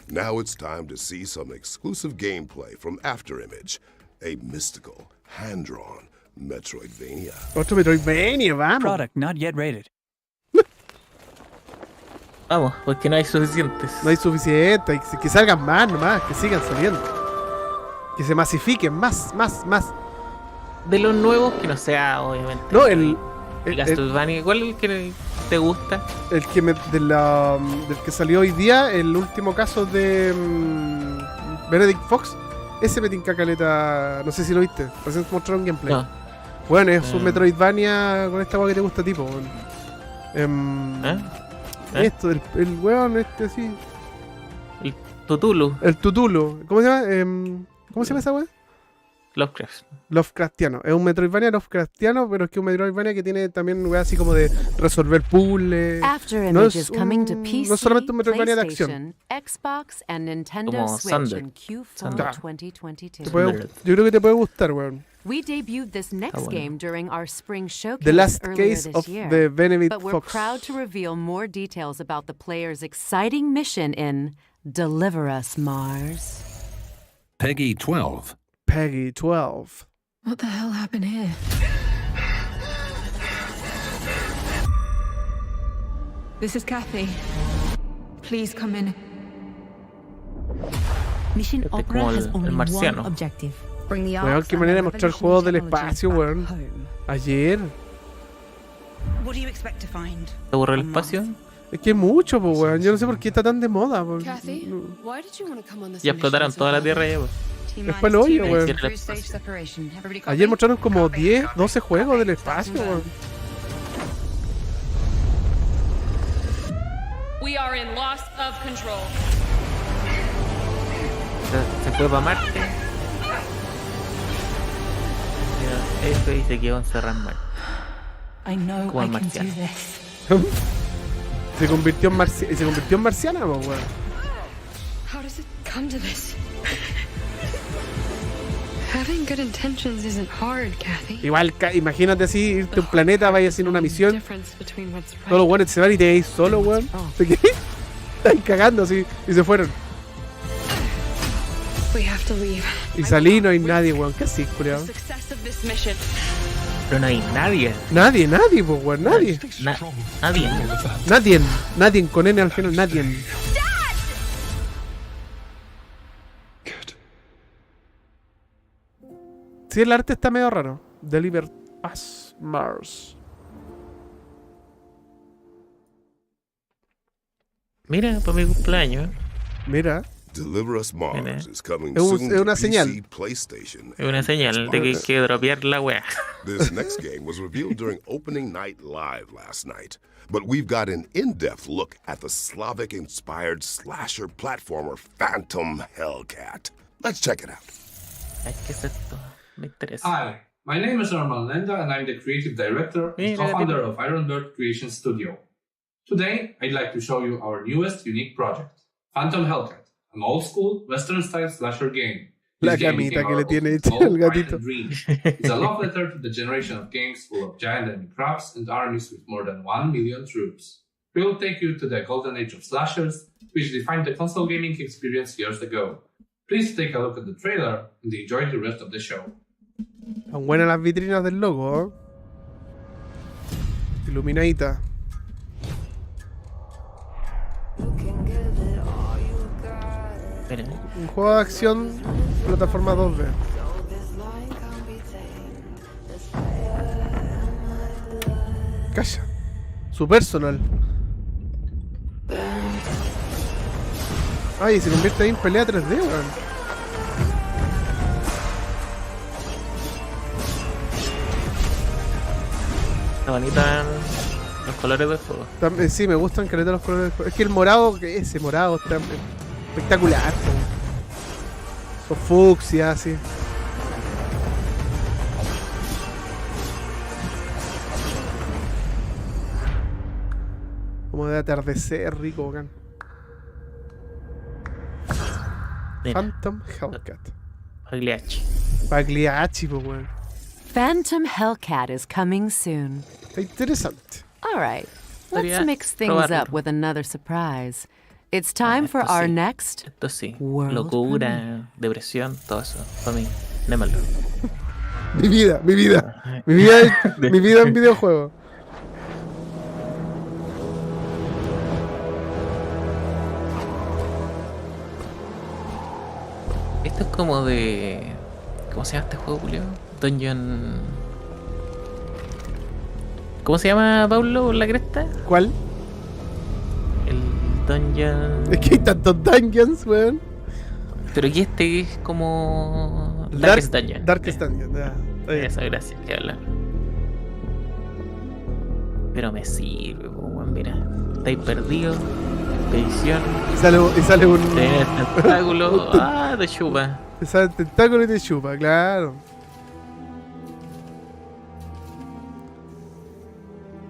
Now it's time to see some exclusive gameplay from Afterimage, a mystical, hand-drawn Metroidvania. Otro Metroidvania, vamos. Product not yet rated. Vamos, porque no hay suficientes. No hay suficiente, que salgan más nomás, que sigan saliendo. Que se masifiquen más. De los nuevos, que no sea, obviamente. No, el Castlevania, ¿cuál es el que te gusta? El que del que salió hoy día, el último caso de Benedict Fox. Ese me tinca caleta, no sé si lo viste. Recién mostraron gameplay. No. Bueno, es un Metroidvania con esta weá que te gusta, tipo. Esto, el weón este así. El Tutulu. El Tutulu. ¿Cómo se llama? ¿Cómo se llama esa weá? Lovecraftiano. Es un Metroidvania Lovecraftiano, pero es que un Metroidvania que tiene también weá así como de resolver puzzles. No es solamente un Metroidvania de acción. Xbox and Nintendo Como Switch Thunder. in Q4 2022. Yo creo que te puede gustar, weón. We debuted this next game during our spring showcase The Last earlier Case this of year, the Benedict but we're Fox. proud to reveal more details about the player's exciting mission in Deliver Us, Mars. Peggy 12. Peggy 12. What the hell happened here? This is Kathy. Please come in. Mission Este es Opera como has el only one marciano. objective. Bring the Weón, arcs qué and manera de the mostrar revolution juegos del technology espacio, back weón. home. Ayer. What do you expect to find? ¿Te aburre el espacio? Es que es mucho, pues, weón. Yo no sé por qué está tan de moda. Po. Kathy, why did you want to come on this Ya explotaron toda la tierra ya, pues. Es para el hoyo, weón. Stage separation. Everybody copy? Ayer mostraron como 10, 12 juegos del espacio, weón. We are in loss of control. Se fue para Marte. Mira, eso y se quedó encerrado en Marte. I know Como el I can do marciano. this. Se convirtió en marciana, po, weón. How does it come to this? Having good intentions isn't hard, Kathy. Igual, imagínate así, irte a un planeta, vayas haciendo una misión. Difference between what's right. Todos los weones se van y te veis solo, weón. Te quedé están cagando así. Y se fueron. We have to leave. Y salí y no hay nadie, weón. ¿Qué así, culiao? Success of this mission. Pero no hay nadie. Nadie, pues, weón. Nadie. Nadie. Nadie con N al final. Nadie. Sí, el arte está medio raro. Deliver Us, Mars. Mira, para mi cumpleaños. Mira. Deliver Us Mars is coming Es soon to una PC, señal. PlayStation, Es una and señal de que hay Xbox. que dropear la wea. This next game was revealed during opening night live last night, but we've got an in-depth look at the Slavic-inspired slasher platformer Phantom Hellcat. Let's check it out. ¿Qué es esto? Me interesa. Hi, my name is Norman Lenda and I'm the creative director and co-founder of Ironbird Creation Studio. Today, I'd like to show you our newest unique project, Phantom Hellcat, an old-school Western-style slasher game. La This game camita became que our le tiene ultimate hecha al goal, pride, gatito. and dream. It's a love letter to the generation of games full of giant enemy crabs and armies with more than 1 million troops. We will take you to the golden age of slashers, which defined the console gaming experience years ago. Please take a look at the trailer and enjoy the rest of the show. Tan buenas las vitrinas del logo, ¿eh? Iluminadita. Un juego de acción, plataforma 2D. Calla. Su personal. Ay, se convierte ahí en pelea 3D, weón. Está bonita los colores del juego. Sí, me gustan caleta los colores del juego. Es que el morado, ese morado está espectacular. Son fucsia, así. Como de atardecer, rico, bacán. Phantom Hellcat. Pagliacci. Pagliacci, pues, weón. Phantom Hellcat is coming soon. Está interesante. All right, let's Podría mix things probarlo. up with another surprise. It's time for our next Esto sí. World Locura, depresión, todo eso. Para mí, démoslo. Mi vida, mi vida. Mi vida, mi vida en videojuego. Esto es como de... ¿Cómo se llama este juego, Julio? Dungeon... ¿Cómo se llama, Paulo, la cresta? ¿Cuál? El Dungeon... Es que hay tantos dungeons, weón. Pero aquí este es como... Darkest Dungeon. Darkest Dungeon, ya. Eso, gracias, que hablar. Pero me sirve, weón, mira. Estáis perdidos. Expedición. Y sale un... Tiene el tentáculo. Ah, te chupa. Te sale el tentáculo y te chupa, claro.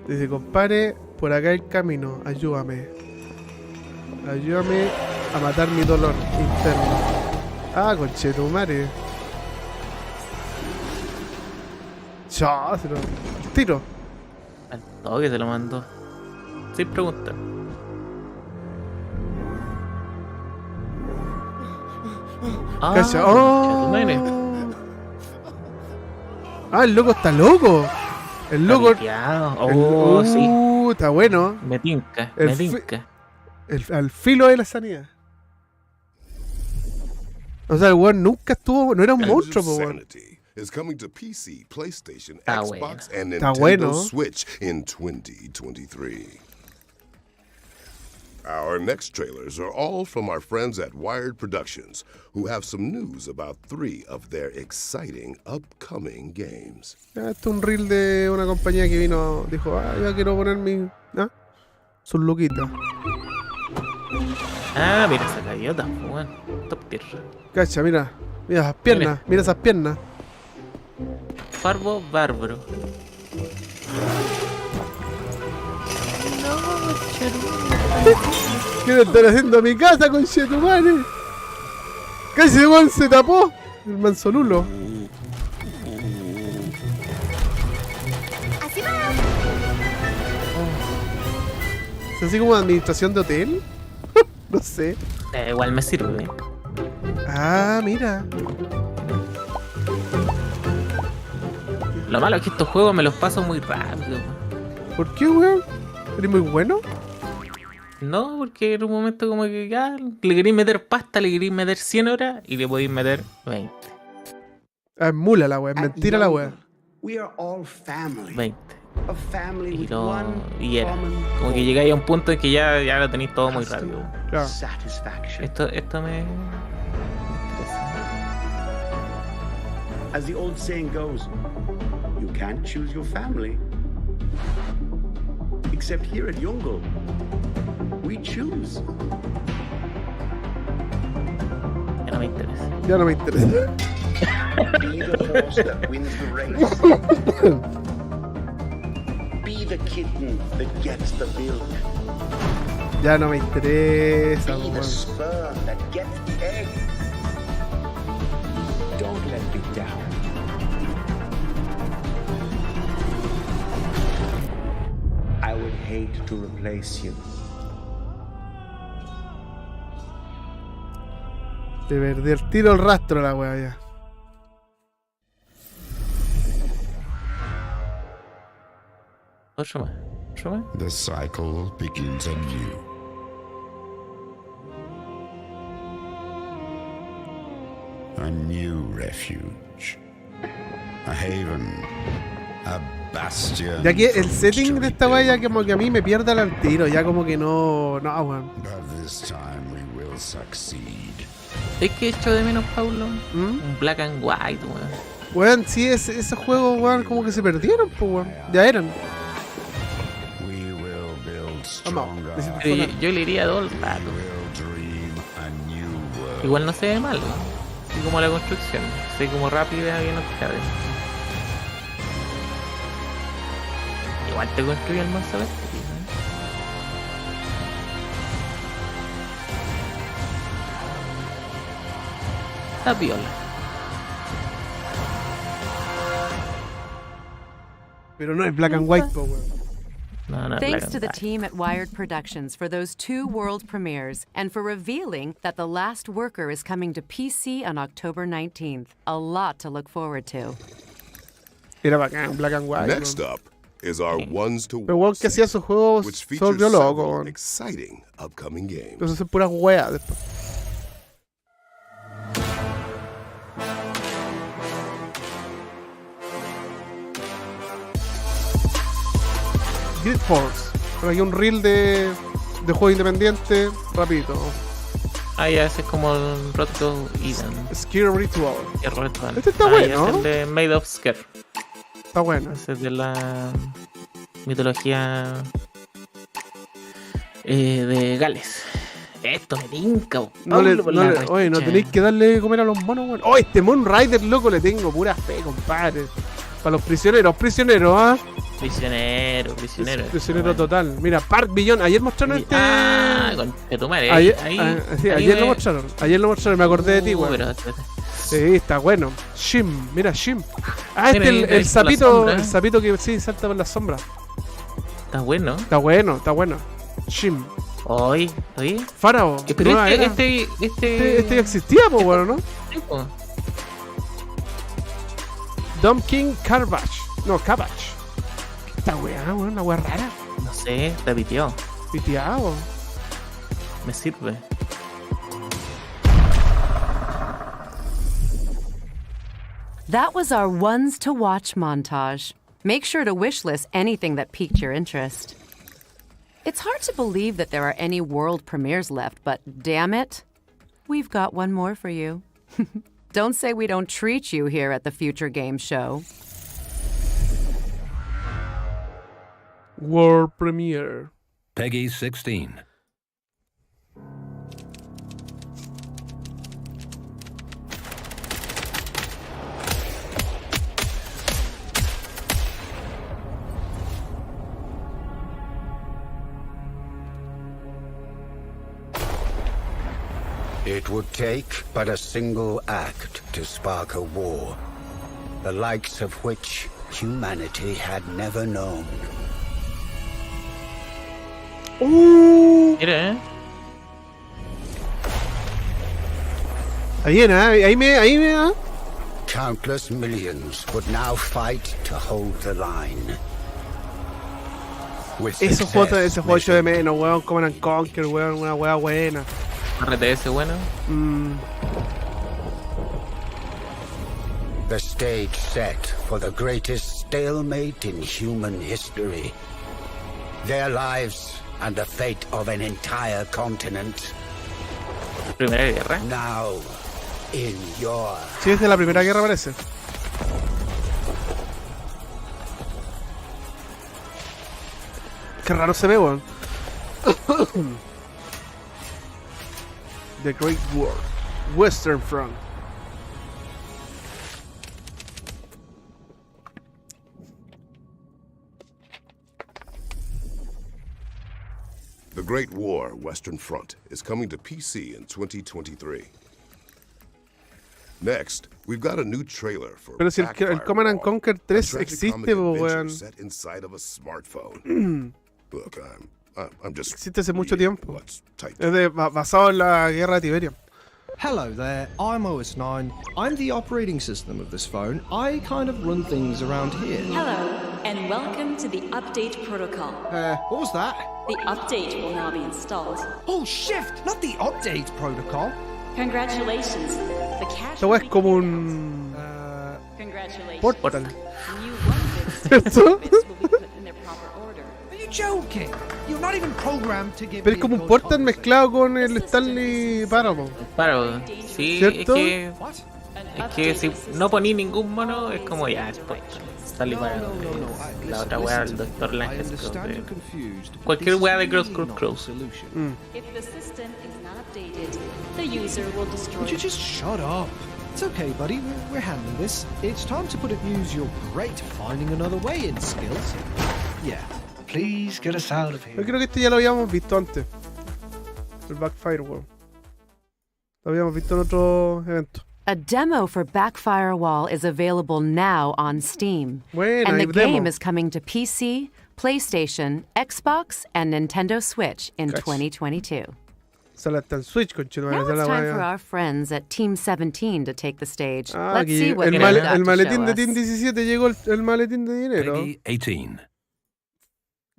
Dice, compadre, por acá el camino, ayúdame. Ayúdame a matar mi dolor interno. Ah, conchetumare. Chao, se lo... Tiro. Al toque se lo mandó. Sin pregunta. Cacha. Oh. Ah, el loco está loco. El loco. Oh, sí. Está bueno. Me tinca, El me fi- tinca. Al filo de la sanidad. O sea, el weón nunca estuvo. No era un monstruo, po, weón. Sanity is coming to PC, PlayStation, Está Xbox, and Está Nintendo bueno. Switch in 2023. Our next trailers are all from our friends at Wired Productions, who have some news about 3 of their exciting upcoming games. Esto es un reel de una compañía que vino. Dijo, ya quiero poner mi. Sus luquitas. Ah, mira esa gaviota, weón. Top tier. Cacha, mira. Mira esas piernas. Mira esas piernas. Farbo bárbaro. ¿Qué le están haciendo a mi casa, conchetumare? Casi ese weón se tapó. El manzolulo. ¿Es así como administración de hotel? No sé. Igual me sirve. Ah, mira. Lo malo es que estos juegos me los paso muy rápido. ¿Por qué, weón? ¿Eres muy bueno? No, porque en un momento como que ya le queréis meter pasta, le queréis meter 100 horas y le podéis meter 20. Ah, es mula la weá, es mentira la weá. We are all family. 20. Y era. Como que llegáis a un punto en que ya lo tenéis todo muy rápido. Claro. Esto me interesa. As the old saying goes, you can't choose your family. Except here at Yungle, we choose. Ya no me interesa. Ya no me interesa. Be the horse that wins the race. Be the kitten that gets the milk. Ya no me interesa, Be the weón. sperm that gets the egg. Don't let me down. I would hate to replace you. Te perdí el tiro el rastro la wea ya. Otro más. The cycle begins anew. A new refuge. A haven. A bastion. Ya que el setting de esta wea como que a mí me pierde al tiro. Ya como que no... No, weón. But this time we will succeed. ¿Es que echo de menos, Paulo? Un black and white, weón. Weón, sí, esos juegos, weón, como que se perdieron, pues, weón. Ya eran. Vamos, Yo le iría a todo el rato. Igual no se ve mal, weón. Así como la construcción. Así como rápida, bien optimada. Igual te construye el monstruo este, tío. Está piola. Pero no es black and white, po, weón. No, Thanks to the team at Wired Productions for those 2 world premieres and for revealing that The Last Worker is coming to PC on October 19th. A lot to look forward to. Era bacán, black and white. Next weón. up is our ones to Pero weón que hacía esos juegos which se features volvió loco, several weón. exciting upcoming games. Entonces es pura wea después. Grid Force. Pero hay un reel de juego independiente rapidito. Ah, ya, ese es como el Roto Eden. Scare Ritual. Ritual. Este está ya, bueno. es el de Made of Scare. Está bueno. Ese es de la mitología de Gales. Esto me tinca, Oye, no tenéis que darle de comer a los monos, weón. Oh, este Moon Rider, loco, le tengo pura fe, compadre. Para los prisioneros, ¿ah? Prisionero. Prisionero total. Mira, Park Beyond. Ayer mostraron este. Ah, con tu madre. Ayer lo mostraron. Me acordé de ti, weón. Sí, está bueno. Shim, mira, Shim. Ah, mira, el sapito que sí salta por la sombra. Está bueno. Está bueno. Shim. Oye. Faraón. Pero este ya existía, pues, bueno, ¿no? Sí, pues. Dumb King Cabbage. No, Cabbage. Esta weá, weón, una weá rara. No sé, está piteado. Piteado. Me sirve. That was our ones to watch montage. Make sure to wishlist anything that piqued your interest. It's hard to believe that there are any world premieres left, but damn it, we've got one more for you. Don't say we don't treat you here at the Future Game Show. World premiere. Peggy 16. It would take but a single act to spark a war, the likes of which humanity had never known. Mira, Ahí me da. Countless millions would now fight to hold the line. Ese juego hecho de menos, weón, Command & Conquer, weón, una weá buena. RTS bueno. The stage set for the greatest stalemate in human history. Their lives and the fate of an entire continent. Primera guerra. Now, in your... Sí, es de la Primera Guerra parece. Qué raro se ve, weón. The Great War. Western Front. The Great War, Western Front, is coming to PC in 2023. Next, we've got a new trailer for Pero si el Command & Conquer 3 existe, weón. set inside of a smartphone. Look, I'm just Existe hace mucho tiempo. what's typed. Es basado en la guerra de Tiberia. Hello there, I'm OS9. I'm the operating system of this phone. I kind of run things around here. Hello, and welcome to the update protocol. What was that? The update will now be installed. Oh, shift, not the update protocol. Congratulations. The cache Esta weá es como un Congratulations. portal. New one ¿Cierto? bits will be put in their proper order. Are you joking? You're not even programmed to give Pero es me como a un good portal mezclado con el Stanley Parable. Claro, sí, ¿Cierto? es que si no poní ningún mono, es como ya, es portal. Stanley Parable. La otra weá, el Dr. Lancaster. Cualquier weá de Cross. If the system is not updated, the user will destroy. Would you just shut up? It's okay, buddy. We're handling this. It's time to put it use your great finding another way in skills. Yeah. Please get us out of here. Yo creo que este ya lo habíamos visto antes. El Backfire Wall. Lo habíamos visto en otro evento. A demo for Backfire Wall is available now on Steam. Buena, And the hay demo. game is coming to PC, PlayStation, Xbox, and Nintendo Switch in Cach. 2022. Sale hasta en Switch, conchetumare. Now esa es it's la time for weá. our friends at Team 17 to take the stage. Ah, Let's aquí see what el, they've mal- got el to maletín show de us. Team 17 llegó el maletín de dinero. Peggy 18.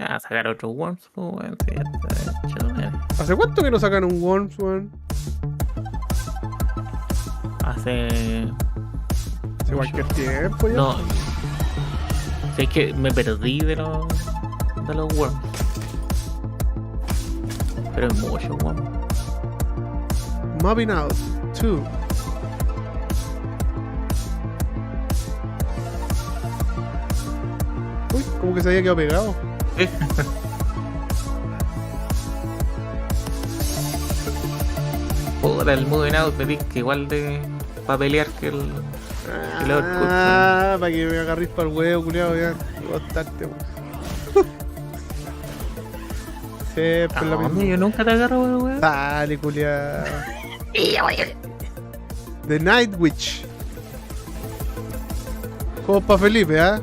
Ah, sacar otro Worms, pues, weón. Sí, ya está hecho, weón. ¿Hace cuánto que no sacan un Worms, weón? Hace cualquier tiempo ya. No. Si es que me perdí de los Worms. Pero es mucho Worms. Mobbing Out 2. Uy, como que se había quedado pegado. Puta, el Moving Out me que igual de pa' pelear que el Overcooked. Ah, para que me agarrís para el huevo, culiado, ya. Bastante, weón. Siempre la misma. Yo nunca te agarro, weón. Dale, culiado. The Night Witch. Juegos para Felipe, ¿ah?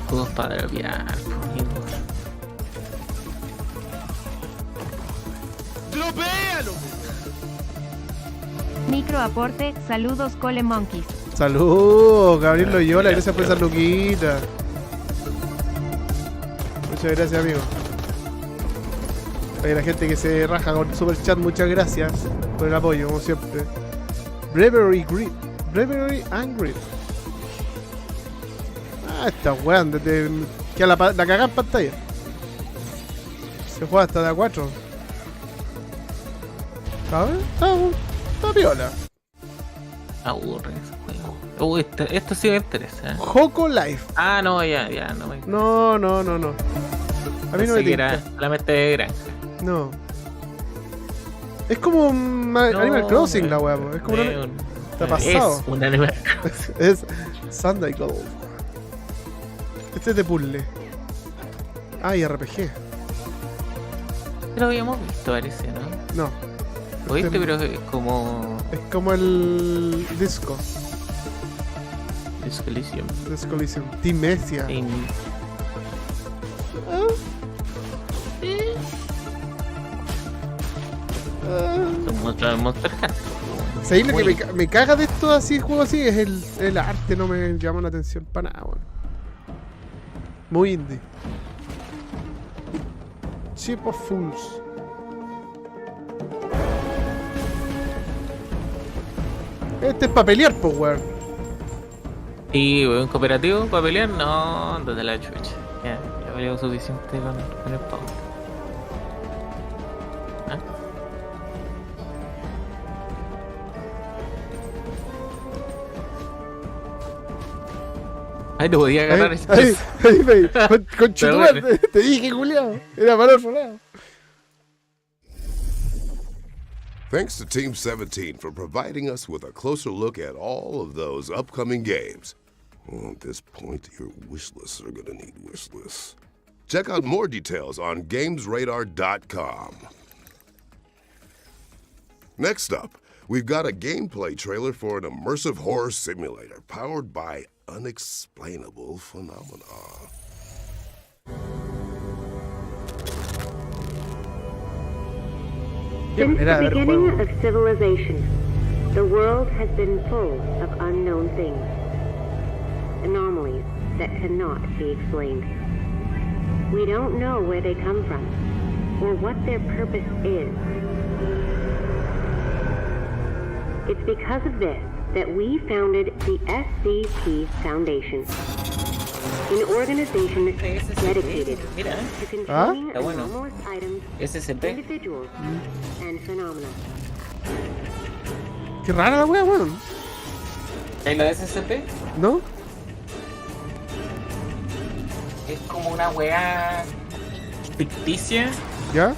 Juegos para dropear, ¡Dropéalo! Microaporte, saludos Cole Monkeys. Saludos, Gabriel Loyola, gracias por esa luquita. Muchas gracias, amigo. Oye, la gente que se raja con super chat, muchas gracias por el apoyo, como siempre. Bravery and Grit. Ah, esta weá, donde queda la cagada en pantalla. Se juega hasta de A4. ¿Sabes? Está piola. Aburre ese juego. Esto sí me interesa. Joco Life. Ah, no, ya, no me No. A mí no me era tinca. la mente de granja. No. Es como un Animal Crossing la weá, po. Es como está pasado. Es un Animal Crossing. Es Sunday Gold. Este es de puzzle. Ah, y RPG. Lo habíamos visto, parece, ¿no? No. Lo viste, pero es como... Es como el Disco. Disco Elysium. Disco Elysium. Timesia. Monster Hunter. ¿Sabes lo que me caga de esto así, juego así? Es el arte, no me llama la atención para nada, weón. Muy indie. Ship of Fools. Este es para pelear, pues, weón. ¿Y un cooperativo para pelear? No, desde la chucha. Ya peleo suficiente con el pavo. ¿Ah? Ay, no podía agarrar ese. Conchetumare, te dije, culiao. Era para otro lado. Thanks to Team 17 for providing us with a closer look at all of those upcoming games. Well, at this point, your wish lists are gonna need wish lists. Check out more details on GamesRadar.com. Next up, we've got a gameplay trailer for an immersive horror simulator powered by unexplainable phenomena. Since the beginning of civilization, the world has been full of unknown things, anomalies that cannot be explained. We don't know where they come from or what their purpose is. It's because of this that we founded the SCP Foundation, an organization dedicated to controlling anomalous items, individuals, and phenomena. Qué rara la wea, weón. ¿En la SCP? ¿No? Es como una wea ficticia. ¿Ya?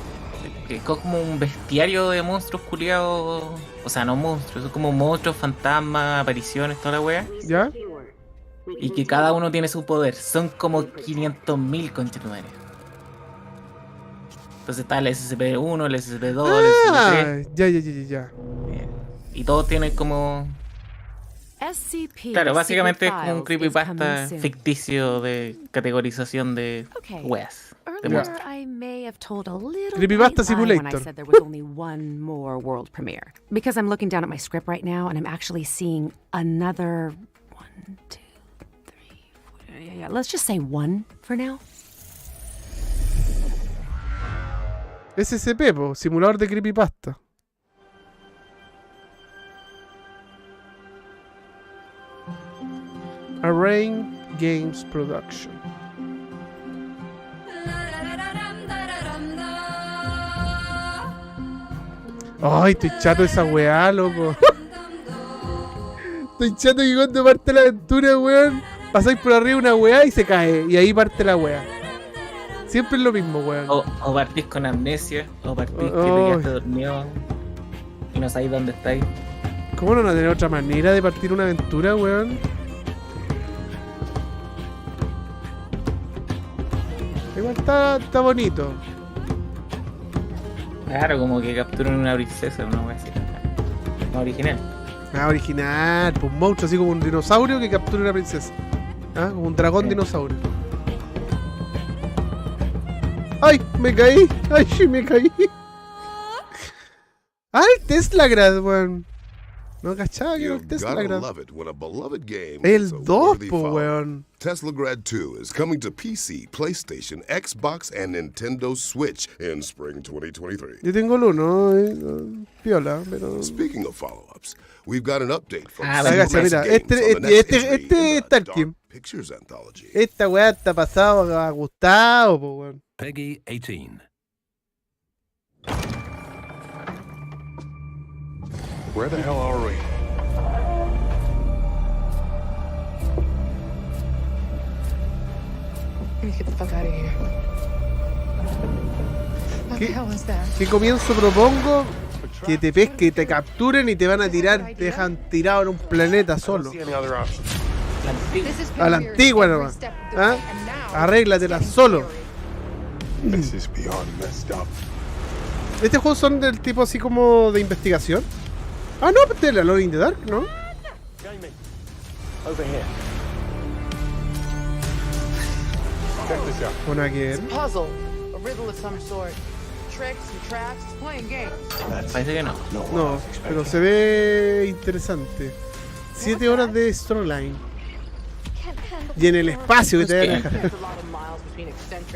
Que es como un bestiario de monstruos culiados. O sea, no monstruos, son como monstruos, fantasmas, apariciones, toda la wea. ¿Ya? Y que cada uno tiene su poder. Son como 500.000 conchetumares. Entonces está el SCP-1, el SCP-2, el SCP-3. Ya. Y todos tienen como... Claro, básicamente es como un creepypasta ficticio de categorización de weas. Earlier, I may have told a little Creepypasta white lie when I Simulator. said there was only one more world premiere. Because I'm looking down at my script right now and I'm actually seeing another 1, 2, 3, 4. Yeah, let's just say 1 for now. SCP, po, simulador de creepypasta. Arraign Games Production. Ay, estoy chato de esa weá, loco. Estoy chato que cuando parte la aventura, weón, pasáis por arriba una weá y se cae. Y ahí parte la weá. Siempre es lo mismo, weón. O partís con amnesia, o partís que te quedaste dormido y no sabéis dónde estáis. ¿Cómo no tener otra manera de partir una aventura, weón? Igual está bonito. Claro, como que capturan una princesa, una wea así. Más original. Original, pues un monstruo así como un dinosaurio que captura una princesa. ¿Ah? Como un dragón dinosaurio. ¡Ay! Me caí. ¡Ay, sí, me caí! ¡Ah, el Teslagrad, weón! No cachaba que era el Teslagrad. El 2, po, weón. Teslagrad 2 is coming to PC, PlayStation, Xbox, and Nintendo Switch in spring 2023. Yo tengo el 1, piola, pero... Speaking of follow-ups, we've got an update from mira, este está el team. Pictures Anthology. Esta weá está pasado a Gustavo, po, weón. Peggy 18. Where the hell are we? Let me get the fuck out of here. What the hell is that? ¿Qué comienzo propongo? Que te pesquen y te capturen y te van a tirar, te dejan tirado en un planeta solo. A la antigua nomás. ¿Ah? Arréglatela solo. This is beyond messed up. ¿Estos juegos son del tipo así como de investigación? Ah, no, pues de la Alone in the Dark, ¿no? Over here. Check this out. Bueno, aquí It's a puzzle, a riddle of some sort. Tricks and traps, playing games. Parece que no. No, pero se ve interesante. 7 horas de storyline. Y en el espacio que te van a dejar.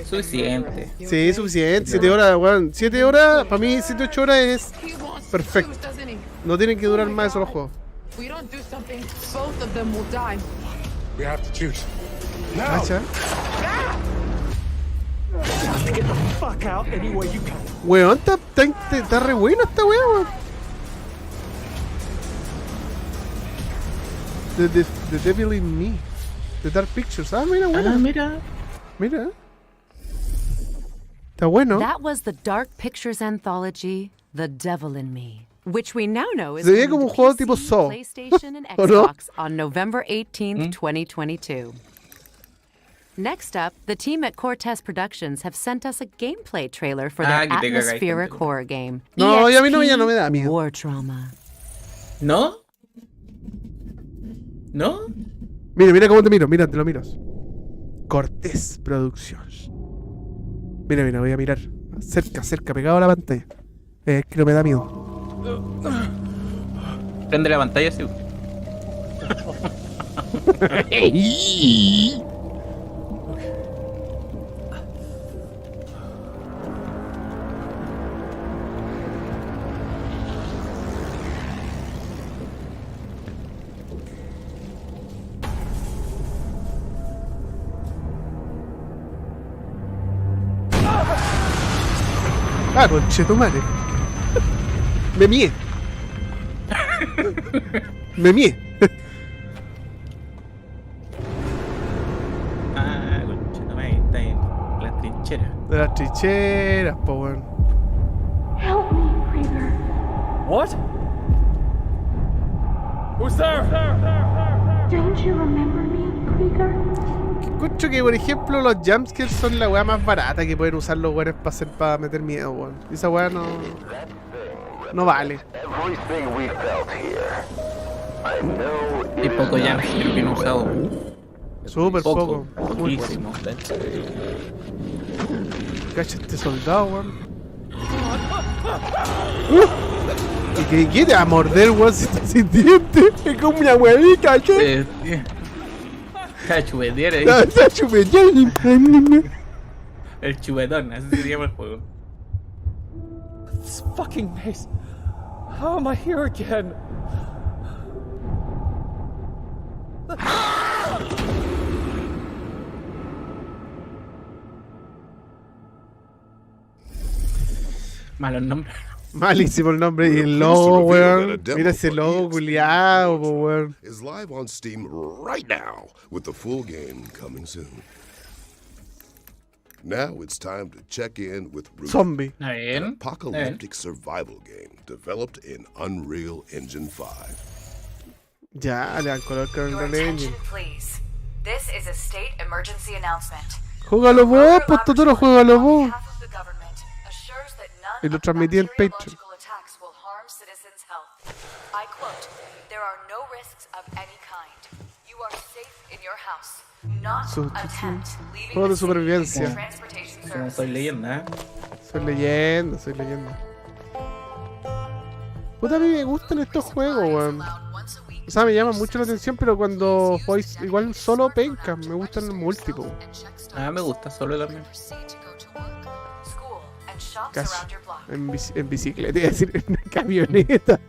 Suficiente. Sí, suficiente. 7 horas, weón. 7 horas, para mí 7, 8 horas es perfecto. No tienen que durar más esos los juegos. We have to choose. Cacha. Get the fuck out any way you can. Weón, está re bueno esta weón. The Devil in Me. The Dark Pictures. Ah, mira, bueno. Mira. Está bueno. That was the Dark Pictures anthology, The Devil in Me, which we now know is Se veía coming como un to juego PC, tipo Saw. PlayStation, and ¿O no? Xbox on November 18th, 2022. Next up, the team at Cortez Productions have sent us a gameplay trailer for their atmospheric horror game. No, ya a mí ya no me EXP da miedo. War Trauma. ¿No? ¿No? Mira cómo te miro, mira, te lo miras. Cortés Productions. Mira, voy a mirar. Cerca, pegado a la pantalla. Es que no me da miedo. Prende la pantalla, sí. Ah, conchetumare. Me mié. Ah, conchetumare, está en las trincheras. De las trincheras, po weón. Help me, Krieger. What? Who's there? Don't you remember me, Krieger? Escucho que, por ejemplo, los jumpscares son la weá más barata que pueden usar los weones para meter miedo, weón. Esa weá no vale. Y poco jumpscare que no he usado. Súper poco. Poquísimo. Cacha este soldado, weón. ¿Y qué quiere? A morder, weón, si está sin dientes. Es como una huevita, ¿qué? Está chupetear ahí. Está chupetear. El chupetón, así se llama el juego. This fucking maze. How am I here again? Malos nombres. Malísimo el nombre y el logo, weón. Mira ese logo culiado, weón. Is live on Steam right now with the full game coming soon. Now it's time to check in with Root, Zombie. an apocalyptic survival game developed in Unreal Engine 5. Ya, le han colocado el Unreal Engine. Please. This is a state emergency announcement. Júgalo vos, pues Totoro, júgalo vos. Y lo transmití en Patreon. I quote, there are no risks of any kind. You are safe in your house. Not attempt leaving Juego de the city supervivencia. and transportation Como services. soy leyenda, ¿eh? Soy leyenda. Puta, a mí me gustan estos juegos, weón. O sea, me llaman mucho la atención, pero cuando jugáis igual solo penca, me gustan los múltiples. Ah, me gusta solo también. Casi. En bicicleta, iba a decir, en una camioneta.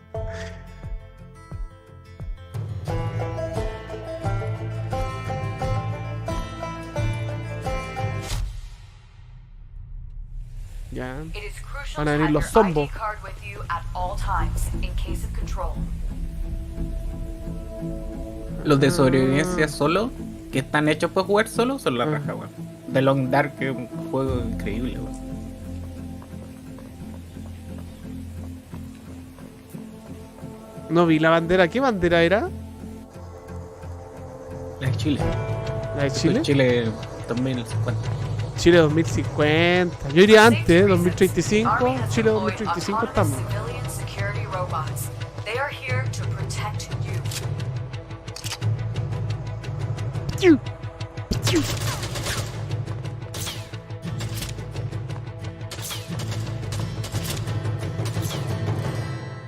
Ya. Van a venir los zombos. Los de sobrevivencia solo, que están hechos para jugar solo, son la raja, weón. The Long Dark es un juego increíble, weón. No vi la bandera. ¿Qué bandera era? La de Chile. ¿La de Chile? Chile 2050. Chile 2050. Yo iría antes, 2035. Chile 2035 estamos.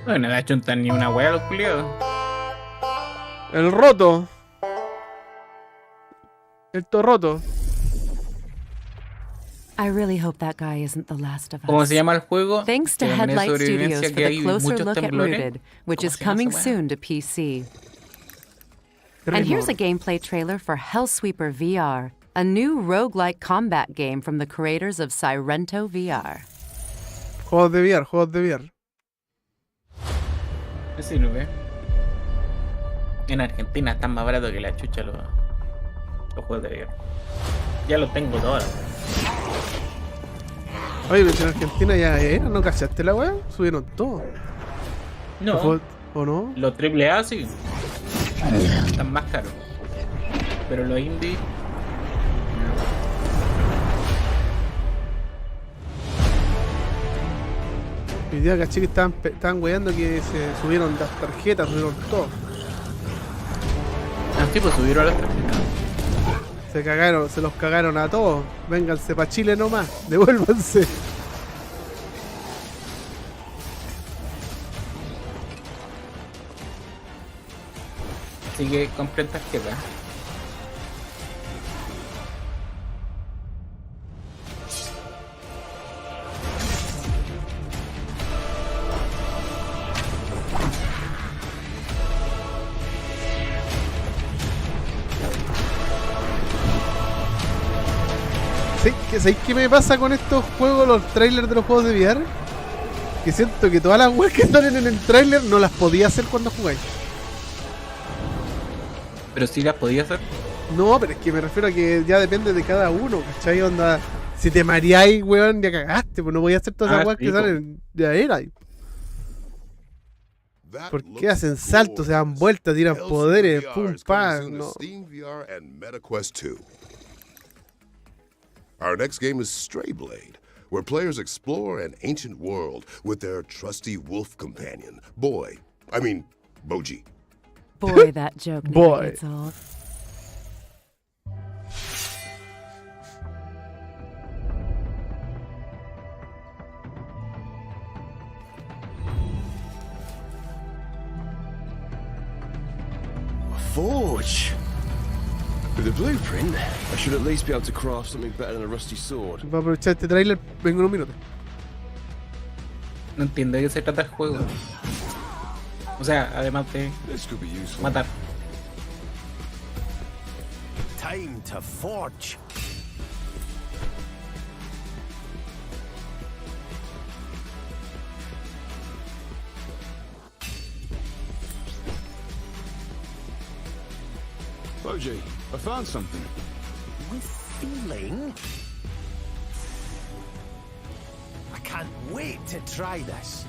Bueno, no le achuntan ni una wea a los culiados. El roto. El torroto. I really hope that guy isn't the last of us. ¿Cómo se llama el juego? Thanks to Que también es Headlight sobrevivencia, Studios for que the hay closer muchos look at temblores. Rooted, which ¿Cómo is se llama coming esa wea? soon to PC. And here's a gameplay trailer for Hellsweeper VR, a new roguelike combat game from the creators of Sirento VR. Juegos de VR. ¿Qué sirve? En Argentina están más baratos que la chucha los juegos de VR. Ya los tengo todos. Oye, pero en Argentina ya era, ¿no cachaste la weá? Subieron todo. No. ¿O no? Los AAA sí. Están más caros. Pero los indie... Hoy día caché que estaban weyando que se subieron las tarjetas, subieron todo. Ah, sí, pues subieron las tarjetas. Se los cagaron a todos. Vénganse pa' Chile nomás, devuélvanse. Así que compren tarjetas. ¿Sabéis qué me pasa con estos juegos, los trailers de los juegos de VR? Que siento que todas las weas que salen en el trailer no las podía hacer cuando jugáis. Pero sí las podía hacer. No, pero es que me refiero a que ya depende de cada uno, ¿cachai? Onda, si te mareáis, weón, ya cagaste, pues no voy a hacer todas esas weas que salen de era. ¿Por qué hacen saltos, se dan vueltas, tiran poderes, pum, pam? No. Our next game is Strayblade, where players explore an ancient world with their trusty wolf companion, Boji. Boy, that joke never gets old. A forge. With a blueprint, I should at least be able to craft something better than a rusty sword. Voy a aprovechar este trailer, vengo en un minuto. No entiendo de qué se trata el juego. O sea, además de matar. Time to forge. Boji, I found something. With feeling. I can't wait to try this.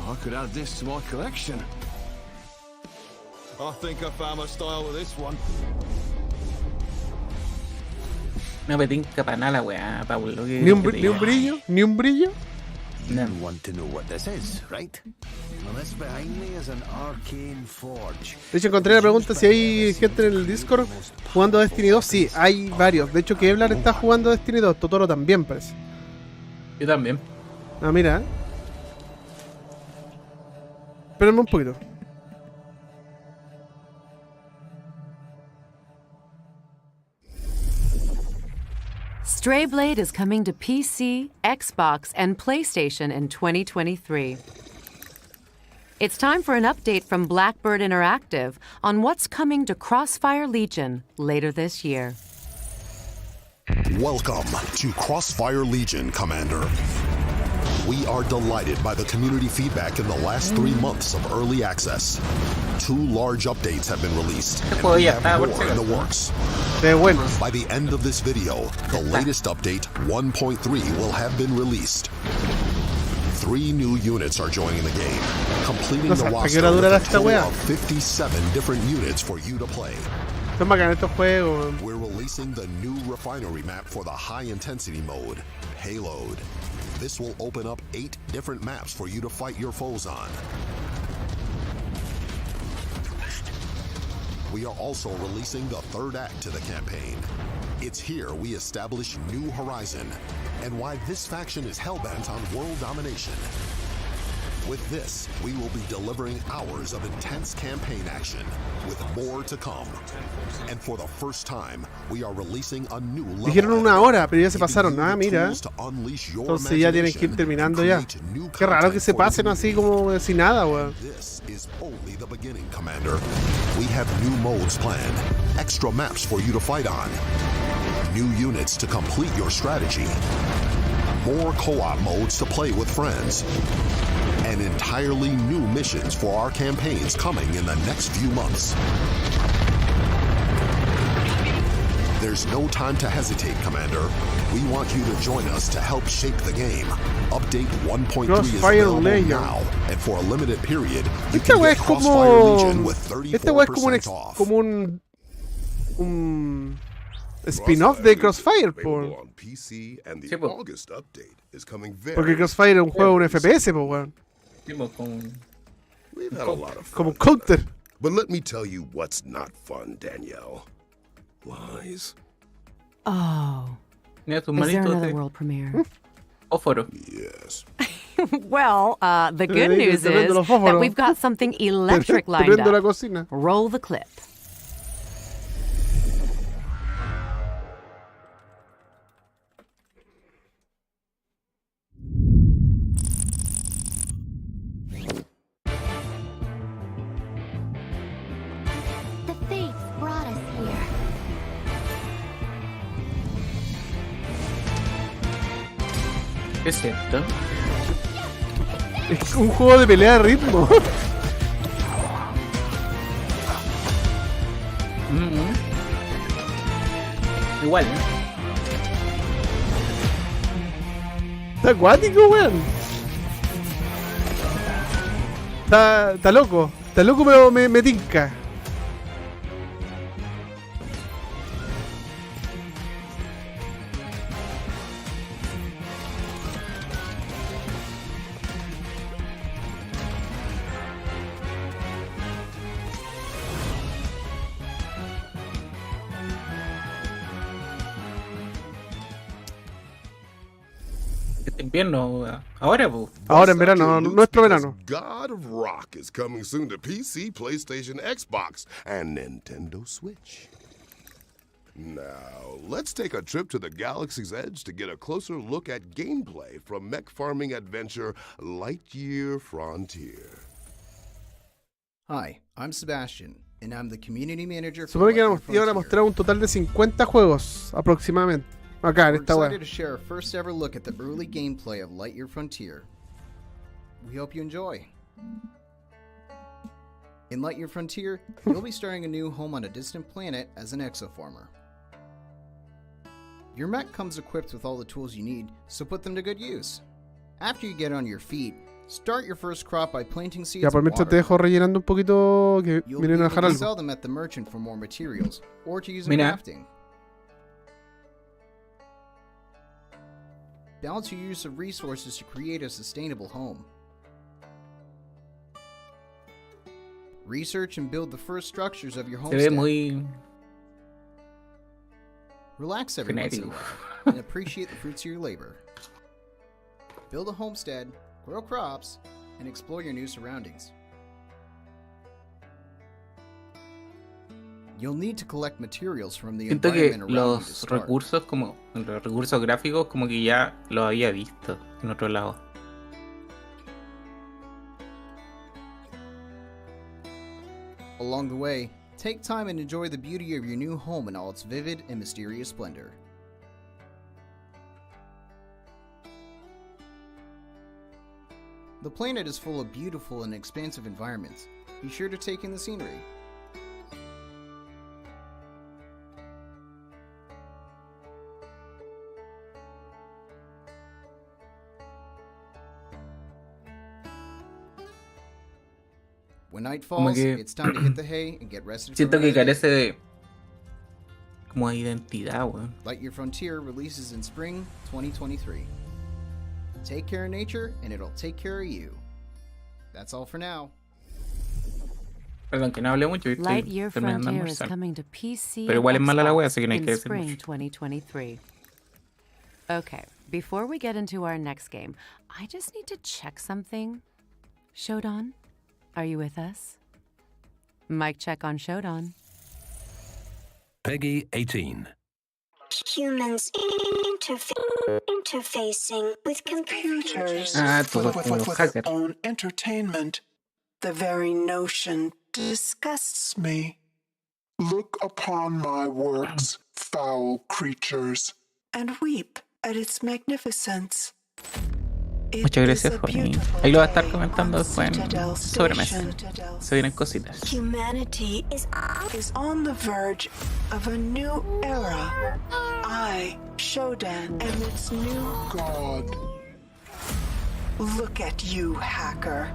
I could add this to my collection. I think I found my style with this one. No me tinca para nada la weá, Paulo. Ni un brillo, ni un brillo. You want to know what this is, right? Well, this behind me is an arcane forge. De hecho, encontré la pregunta si hay gente en el Discord jugando Destiny 2. Sí, hay varios. De hecho, Kevlar está jugando Destiny 2. Totoro también, parece. Yo también. Ah, mira. Espérame un poquito. Strayblade is coming to PC, Xbox, and PlayStation in 2023. It's time for an update from Blackbird Interactive on what's coming to Crossfire Legion later this year. Welcome to Crossfire Legion, Commander. We are delighted by the community feedback in the last 3 months of early access. 2 large updates have been released, and we have more in the works. By the end of this video, the latest update, 1.3, will have been released. 3 new units are joining the game, completing the roster with a total of 57 different units for you to play. We're releasing the new refinery map for the high-intensity mode, Payload. This will open up 8 different maps for you to fight your foes on. we are also releasing the third act to the campaign. It's here we establish New Horizon, and why this faction is hellbent on world domination. With this, we will be delivering hours of intense campaign action, with more to come. And for the first time, we are releasing a new level. Dijeron 1 hora, pero ya se pasaron. Ah, mira. Entonces ya tienen que ir terminando ya. Qué raro que se pasen así como sin nada, weón. This is only the beginning, Commander. We have new modes planned, extra maps for you to fight on, new units to complete your strategy, more co-op modes to play with friends, and entirely new missions for our campaigns coming in the next few months. There's no time to hesitate, Commander. We want you to join us to help shape the game. Update 1.3 is available now, and for a limited period, you can get Crossfire Legion with 34% off. Como un spin-off de Crossfire, on PC, and the August update is coming very. Porque Crossfire es un juego, un FPS, po, weón. We've had a lot of fun. Como Counter. But let me tell you what's not fun, Danielle. Lies. Oh. Mira, tu Is there manito another de world premiere? fósforo. Yes. Well, the good news is that we've got something electric lined up. Roll the clip. The fates brought us here. ¿Qué es esto? Es un juego de pelea de ritmo. Igual, Está acuático, weón. Está loco. Está loco, pero me tinca. invierno, ahora, pues. Ahora en verano, nuestro verano. God of Rock is coming soon to PC, PlayStation, Xbox, and Nintendo Switch. Now, let's take a trip to the Galaxy's Edge to get a closer look at gameplay from mech farming adventure Lightyear Frontier. Hi, I'm Sebastian, and I'm the community manager for Supongo que Lightyear iban a mostrar un total de 50 juegos aproximadamente. Acá en We're esta web. excited to share our first ever look at the early gameplay of Lightyear Frontier. We hope you enjoy. In Lightyear Frontier, you'll be starting a new home on a distant planet as an exoformer. Your mech comes equipped with all the tools you need, so put them to good use. After you get on your feet, start your first crop by planting seeds Ya, por and mientras te watering. dejo rellenando un poquito que You'll miren be a able dejar to algo. sell them at the merchant for more materials, or to use in Mira. crafting. Balance your use of resources to create a sustainable home. Research and build the first structures of your Se ve homestead. muy Relax every once in a frenético. while and appreciate the fruits of your labor. Build a homestead, grow crops, and explore your new surroundings. You'll need to collect materials from the Siento que environment around you to los start. recursos, como los recursos gráficos, como que ya los había visto en otro lado. Along the way, take time and enjoy the beauty of your new home in all its vivid and mysterious splendor. The planet is full of beautiful and expansive environments. Be sure to take in the scenery. When night Como falls, que it's time to hit the hay and get rested for siento que another day. carece de como de identidad, weón. Lightyear Frontier releases in spring 2023. Take care of nature, and it'll take care of you. That's all for now. Perdón, que no hable mucho, ¿viste? Lightyear Terminando de Frontier is almorzar. coming to PC Pero igual es and mala la wea, Xbox así que no hay in que decir spring mucho. 2023. Okay, before we get into our next game, I just need to check something. Shodan, are you with us? Mic check on Shodan. Peggy 18. Humans interfacing with computers Todo como los hackers. own entertainment. The very notion disgusts me. Look upon my works, foul creatures. And weep at its magnificence. Muchas gracias, Juan. Ahí lo va a estar comentando después en sobremesa. Se vienen cositas. Humanity is on the verge of a new era. I, Shodan, am its new god. Look at you, hacker.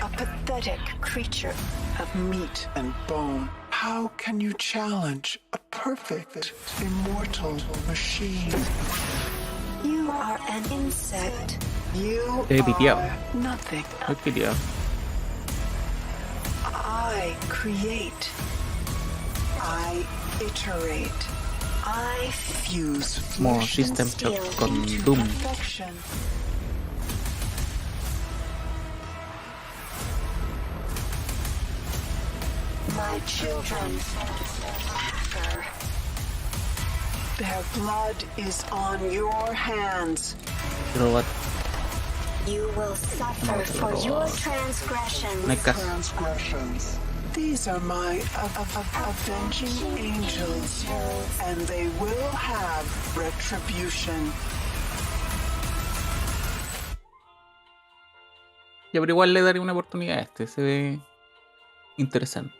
A pathetic creature of meat and bone. How can you challenge a perfect, immortal machine? You are an insect. You are nothing. I create. I iterate. I fuse Como flesh System and Shock steel con into Doom. perfection. My children, hacker. Their blood is on your hands. Robot. You will suffer for your transgressions. Transgressions. These are my avenging angels, and they will have retribution. Ya, pero igual le daré una oportunidad a este. Se ve interesante.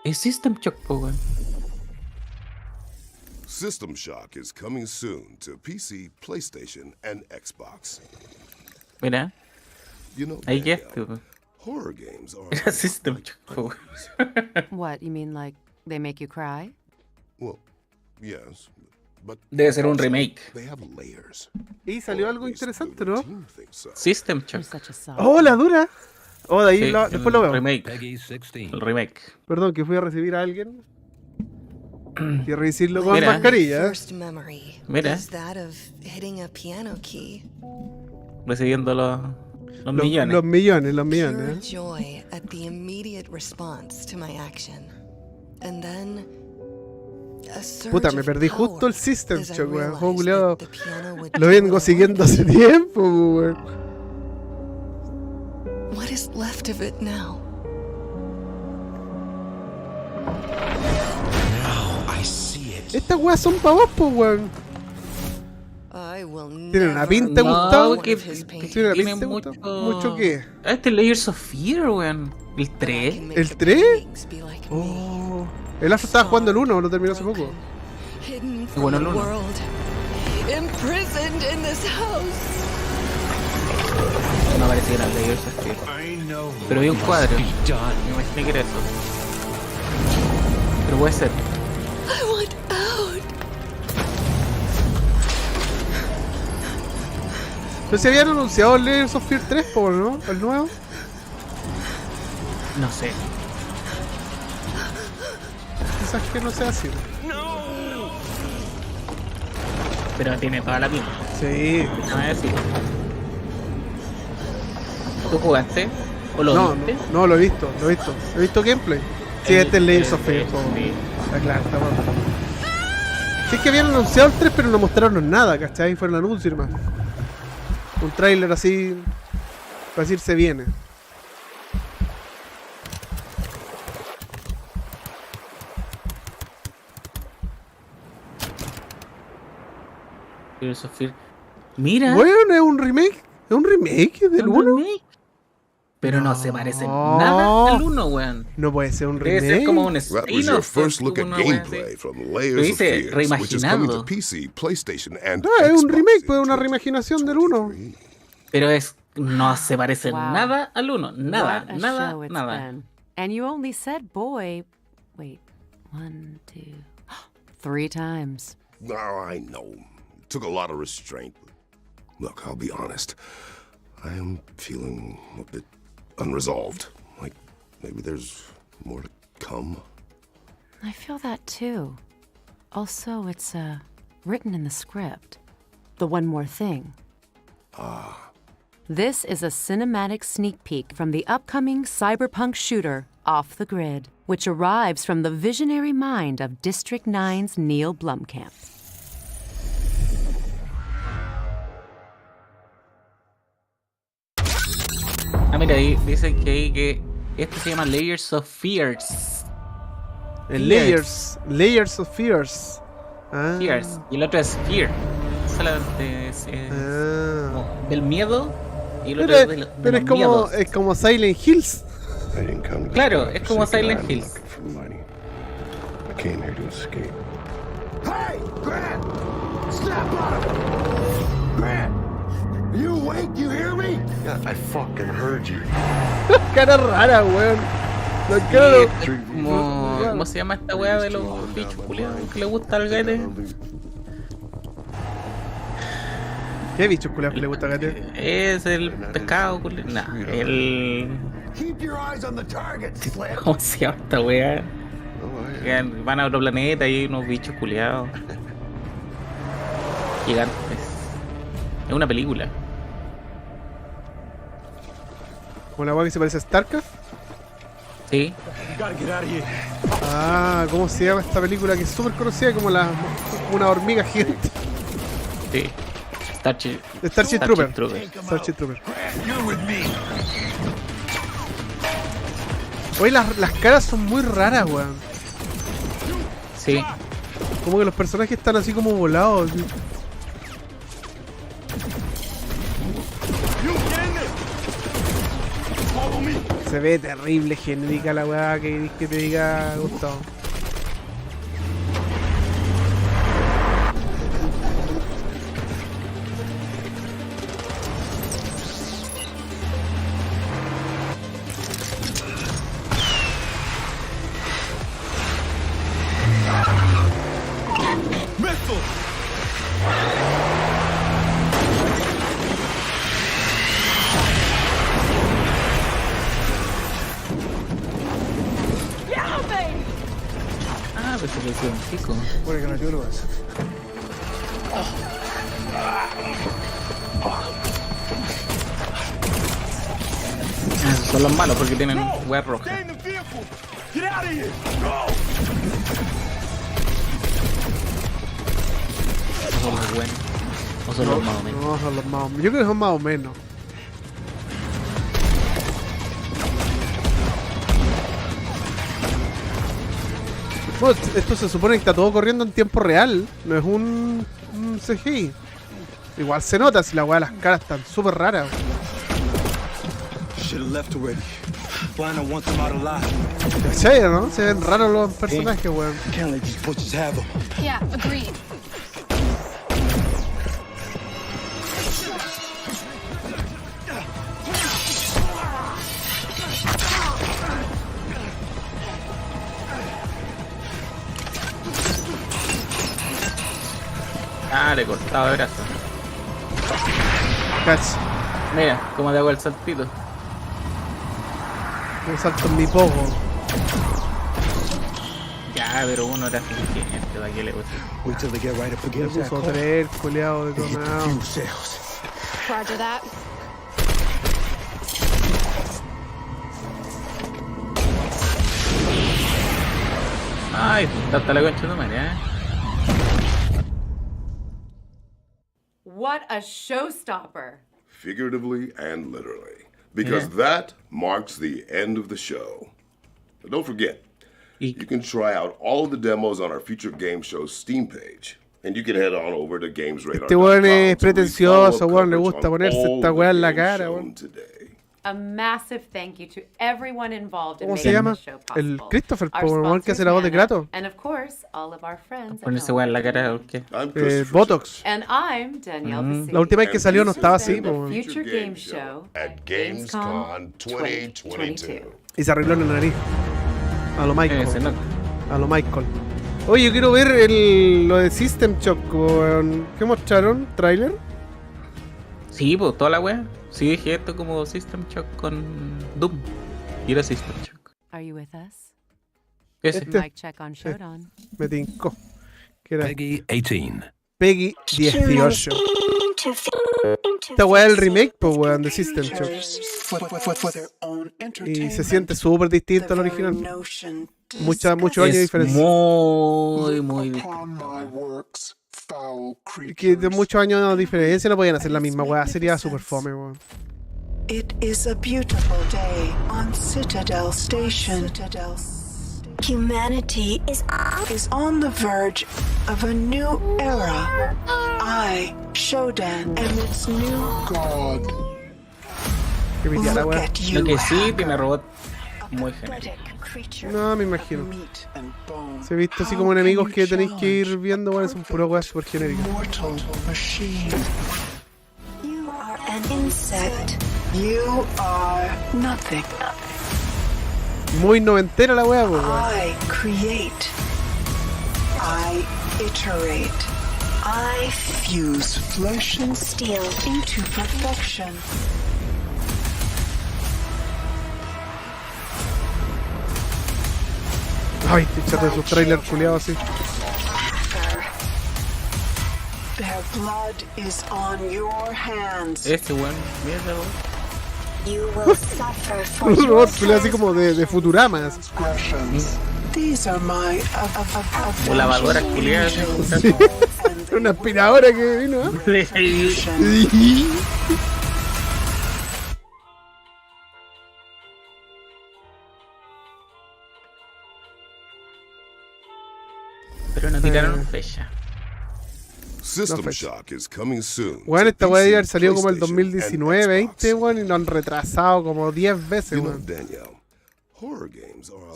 Es System Shock, po, weón. System Shock is coming soon to PC, PlayStation, and Xbox. Mira. You know, ahí ya este, weón. Horror games are Era System Shock, po, weón. What, you mean like they make you cry? Well, yes, but debe ser un remake. They have layers. Y salió algo interesante, ¿no? System Shock. ¡Oh, la dura! Oh, de ahí Sí, después lo veo. Remake. El remake. Perdón, que fui a recibir a alguien. Y a recibirlo con Mira. mascarilla. Mira. Recibiendo los millones. Los millones. Joy at the immediate response to my action. And then Puta, me perdí justo el System Shock, weón. Juego culiado. Lo vengo siguiendo hace tiempo, weón. What is left of it now? Estas weas son pa' vos, po, weón. Tienen una pinta, Gustavo. Tiene una pinta, Gustavo. ¿Mucho qué? Este es Layers of Fear, weón. ¿El 3? ¿El 3? Oh. El Azo estaba jugando el 1, lo terminó hace poco. Y bueno, el 1. Imprisoned in this house. No parecía el Layers of Fear. Pero vi un cuadro. Me imaginé que era eso. Pero puede ser. I want out. Pero se habían anunciado el Layers of Fear 3, po, ¿no? El nuevo. No sé. Quizás que no sea así. Pero tiene toda la pinta. Sí. No es decir. ¿Tú jugaste? ¿O lo viste? No, lo he visto. He visto gameplay. Sí, este es Layers of Fear. Sí. Está claro, está bueno. Sí, es que habían anunciado el 3, pero no mostraron nada, ¿cachai? Fueron anuncios y más. Un tráiler así, para decir se viene. Mira. Bueno, es un remake. Es un remake del 1. Pero no se parece nada al 1, weón. No puede ser un remake. Debe ser como un That was your first look at gameplay from Layers of Fear, which is coming to PC, PlayStation, and No, es un remake, pues una reimaginación del 1. Pero no se parece nada al 1. Nada. And you only said boy. Wait, 1, 2, 3 times. No, I know. It took a lot of restraint. Look, I'll be honest. I am feeling a bit unresolved. Like, maybe there's More to come? I feel that too. Also, it's written in the script. The one more thing. This is a cinematic sneak peek from the upcoming cyberpunk shooter, Off the Grid, which arrives from the visionary mind of District 9's Neil Blomkamp. Mira, ahí dice que este se llama Layers of Fears. Layers of Fears. Fears. Y el otro es Fear. Es como del miedo. Y el otro es de pero los es como Silent Hills. Claro, es como Silent Hills. I came here to escape. Hey, Grant! Snap out of it! Grant! Are you awake? You hear me? Yeah, I fucking heard you. Cara rara, weón. ¿Cómo se llama esta weá de los bichos culiados que le gusta al gaete? ¿Qué bichos culiados que le gusta al gaete? Es el pescado culiado. Nah, Keep your eyes on the target, Slim. ¿Cómo se llama esta weá? Van a otro planeta y hay unos bichos culiados gigantes. Es una película. ¿Como la weá que se parece a StarCraft? Sí. ¿Cómo se llama esta película que es súper conocida como una hormiga gigante? Sí. Starship Trooper. Oye, las caras son muy raras, weón. Sí. Como que los personajes están así como volados. Se ve terrible, genérica la weá que te diga Gustavo. What are you gonna do to us? Son los malos porque tienen weas rojas. No son los buenos. O son los más o menos. No, son los más o menos. Yo creo que son más o menos. Bueno, esto se supone que está todo corriendo en tiempo real. No es un CGI. Igual se nota si la weá, las caras están súper raras. ¿Cachai, no? Se ven raros los personajes, weón. Yeah, agreed. Le he cortado el brazo. Casi. Mira, cómo le hago el saltito. Un salto en mi pogo. Ya, pero uno era inteligente, ¿para qué le gusta? Le puso 3, culeado de tornado. Roger that. Ay, hasta la concha de madre, What a showstopper. Figuratively and literally. Because that marks the end of the show. But don't forget, you can try out all of the demos on our future game show's Steam page. And you can head on over to GamesRadar.com. Este weón es pretencioso, weón, le gusta ponerse esta weá en la cara, weón. A massive thank you to everyone involved in ¿Cómo se making llama? this show possible. El Christopher, Our por el que hace la voz de sponsors, Kratos. and of course, all of our friends. Ponerse weá en la cara, ¿o qué? Botox. And I'm Danielle Bassi. La última vez que salió no estaba así, The po. Future Game Show at Gamescom 2022. Y se arregló en la nariz. A lo Michael. Se nota. A lo Michael. Oye, yo quiero ver lo de System Shock, weón. ¿Qué mostraron? ¿Trailer? Sí, pues toda la weá. Sí, dije esto como System Shock con Doom. Y era System Shock. Are you with us? Este. Mic check on Shodan. Me tincó. ¿Qué era? Peggy 18. Peggy 18. Esta weá es el remake, pues weón, de System Shock. Y se siente súper distinto al original. Muchos años de diferencia. Muy Que de muchos años de diferencia no podían hacer la misma weá. Sería super fome, weón. It is a beautiful day on Citadel Station. Humanity is on the verge of a new era. I, Shodan, am its new god. Look at you. Lo que sí tiene robot muy genérico. No, me imagino. Se ha visto así como enemigos que tenéis que ir viendo, bueno, son puras weas super genéricas. You are an insect. You are nothing. Muy noventera la wea, pues. I create. I iterate. I fuse flesh and steel into perfection. Ay, échate su trailer culiado así. Their blood is on your hands. Este weón, mierda, weón. You will suffer for Un your robot pelea así como de Futuramas. These are my O lavadora culiada. Sí. Una aspiradora que vino, ¿eh? Pero no tiraron fecha. System Shock is coming soon. Bueno, esta weá debe haber salido como el PlayStation 2019, 20, weón, y lo han retrasado como 10 veces, weón. ¿Qué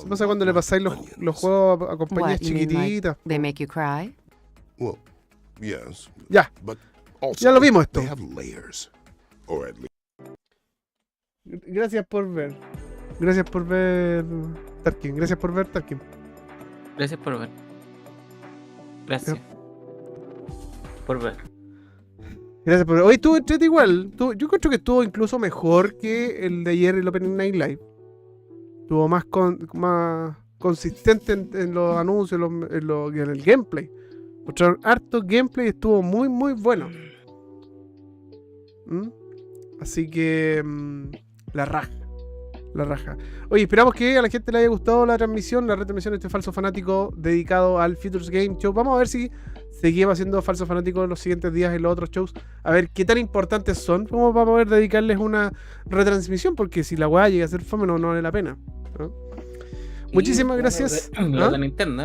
pasa cuando le pasáis los juegos a compañías What, you mean, like, chiquititas? they make you cry? Well, yes. Ya. But also, Ya lo vimos esto. they have layers. Or at least. Gracias por ver. Gracias por ver, Tarkin. Gracias por ver, Tarkin. Gracias por ver. Gracias. Por ver. Gracias por ver. Hoy estuvo entrete igual. Yo creo que estuvo incluso mejor que el de ayer, el Opening Night Live. Estuvo más consistente en los anuncios, en el gameplay. Mostraron harto gameplay y estuvo muy, muy bueno. Así que la raja. Oye, esperamos que a la gente le haya gustado la retransmisión de este Falso Fanático dedicado al Futures Game Show. Vamos a ver si seguimos haciendo Falso Fanático en los siguientes días en los otros shows. A ver qué tan importantes son, como para poder dedicarles una retransmisión, porque si la weá llega a ser fome no vale la pena, ¿no? Muchísimas gracias. Lo de Nintendo,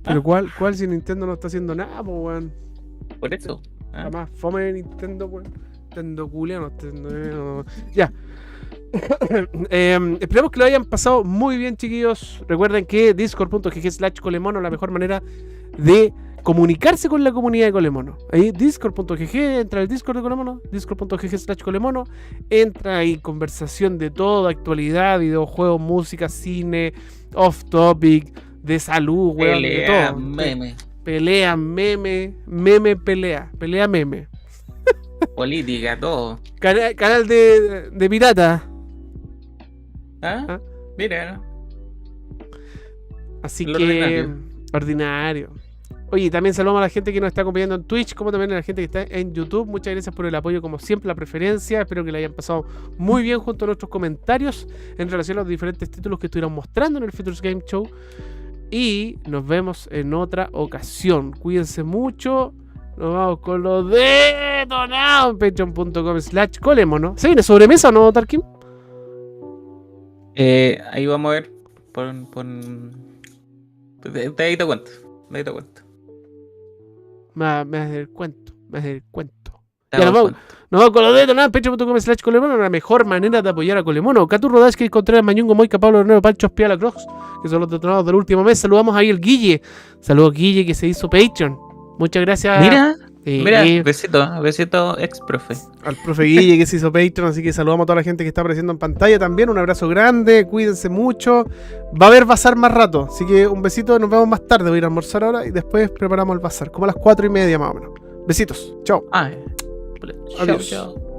Pero ¿cuál si Nintendo no está haciendo nada, pues weón? Por eso. Además, fome de Nintendo, weón. Nintendo culiano. Ya. Esperemos que lo hayan pasado muy bien, chiquillos. Recuerden que discord.gg/Colemono es la mejor manera de comunicarse con la comunidad de Colemono. Ahí discord.gg, entra al Discord de Colemono, discord.gg/Colemono, entra ahí conversación de todo, actualidad, videojuegos, música, cine, off topic, de salud, weón, de todo. Pelea, meme, pelea, meme. Política, todo. Canal de pirata. Mira. Así que ordinario. Oye, también saludamos a la gente que nos está acompañando en Twitch, como también a la gente que está en YouTube. Muchas gracias por el apoyo, como siempre, la preferencia. Espero que la hayan pasado muy bien junto a nuestros comentarios en relación a los diferentes títulos que estuvieron mostrando en el Futures Game Show. Y nos vemos en otra ocasión. Cuídense mucho. Nos vamos con los detonados en patreon.com/Colemono. ¿Se viene sobremesa o no, Tarkin? Ahí vamos a ver. Te doy cuenta. Me hace el cuento. Ya nos vamos con los detonados en patreon.com/Colemono. La mejor manera de apoyar a Colemono. Caturro Daski, Contreras, Mañungo, Moica, Pablo Hornero, Pancho, Espiala, Crocs, que son los detonados del último mes. Saludamos ahí al Guille. Saludos Guille, que se hizo Patreon. Muchas gracias. Mira, besito ex profe. Al profe Guille que se hizo Patreon, así que saludamos a toda la gente que está apareciendo en pantalla también. Un abrazo grande, cuídense mucho. Va a haber bazar más rato, así que un besito, nos vemos más tarde. Voy a ir a almorzar ahora y después preparamos el bazar, como a las 4:30 más o menos. Besitos, chao. Adiós. Chao.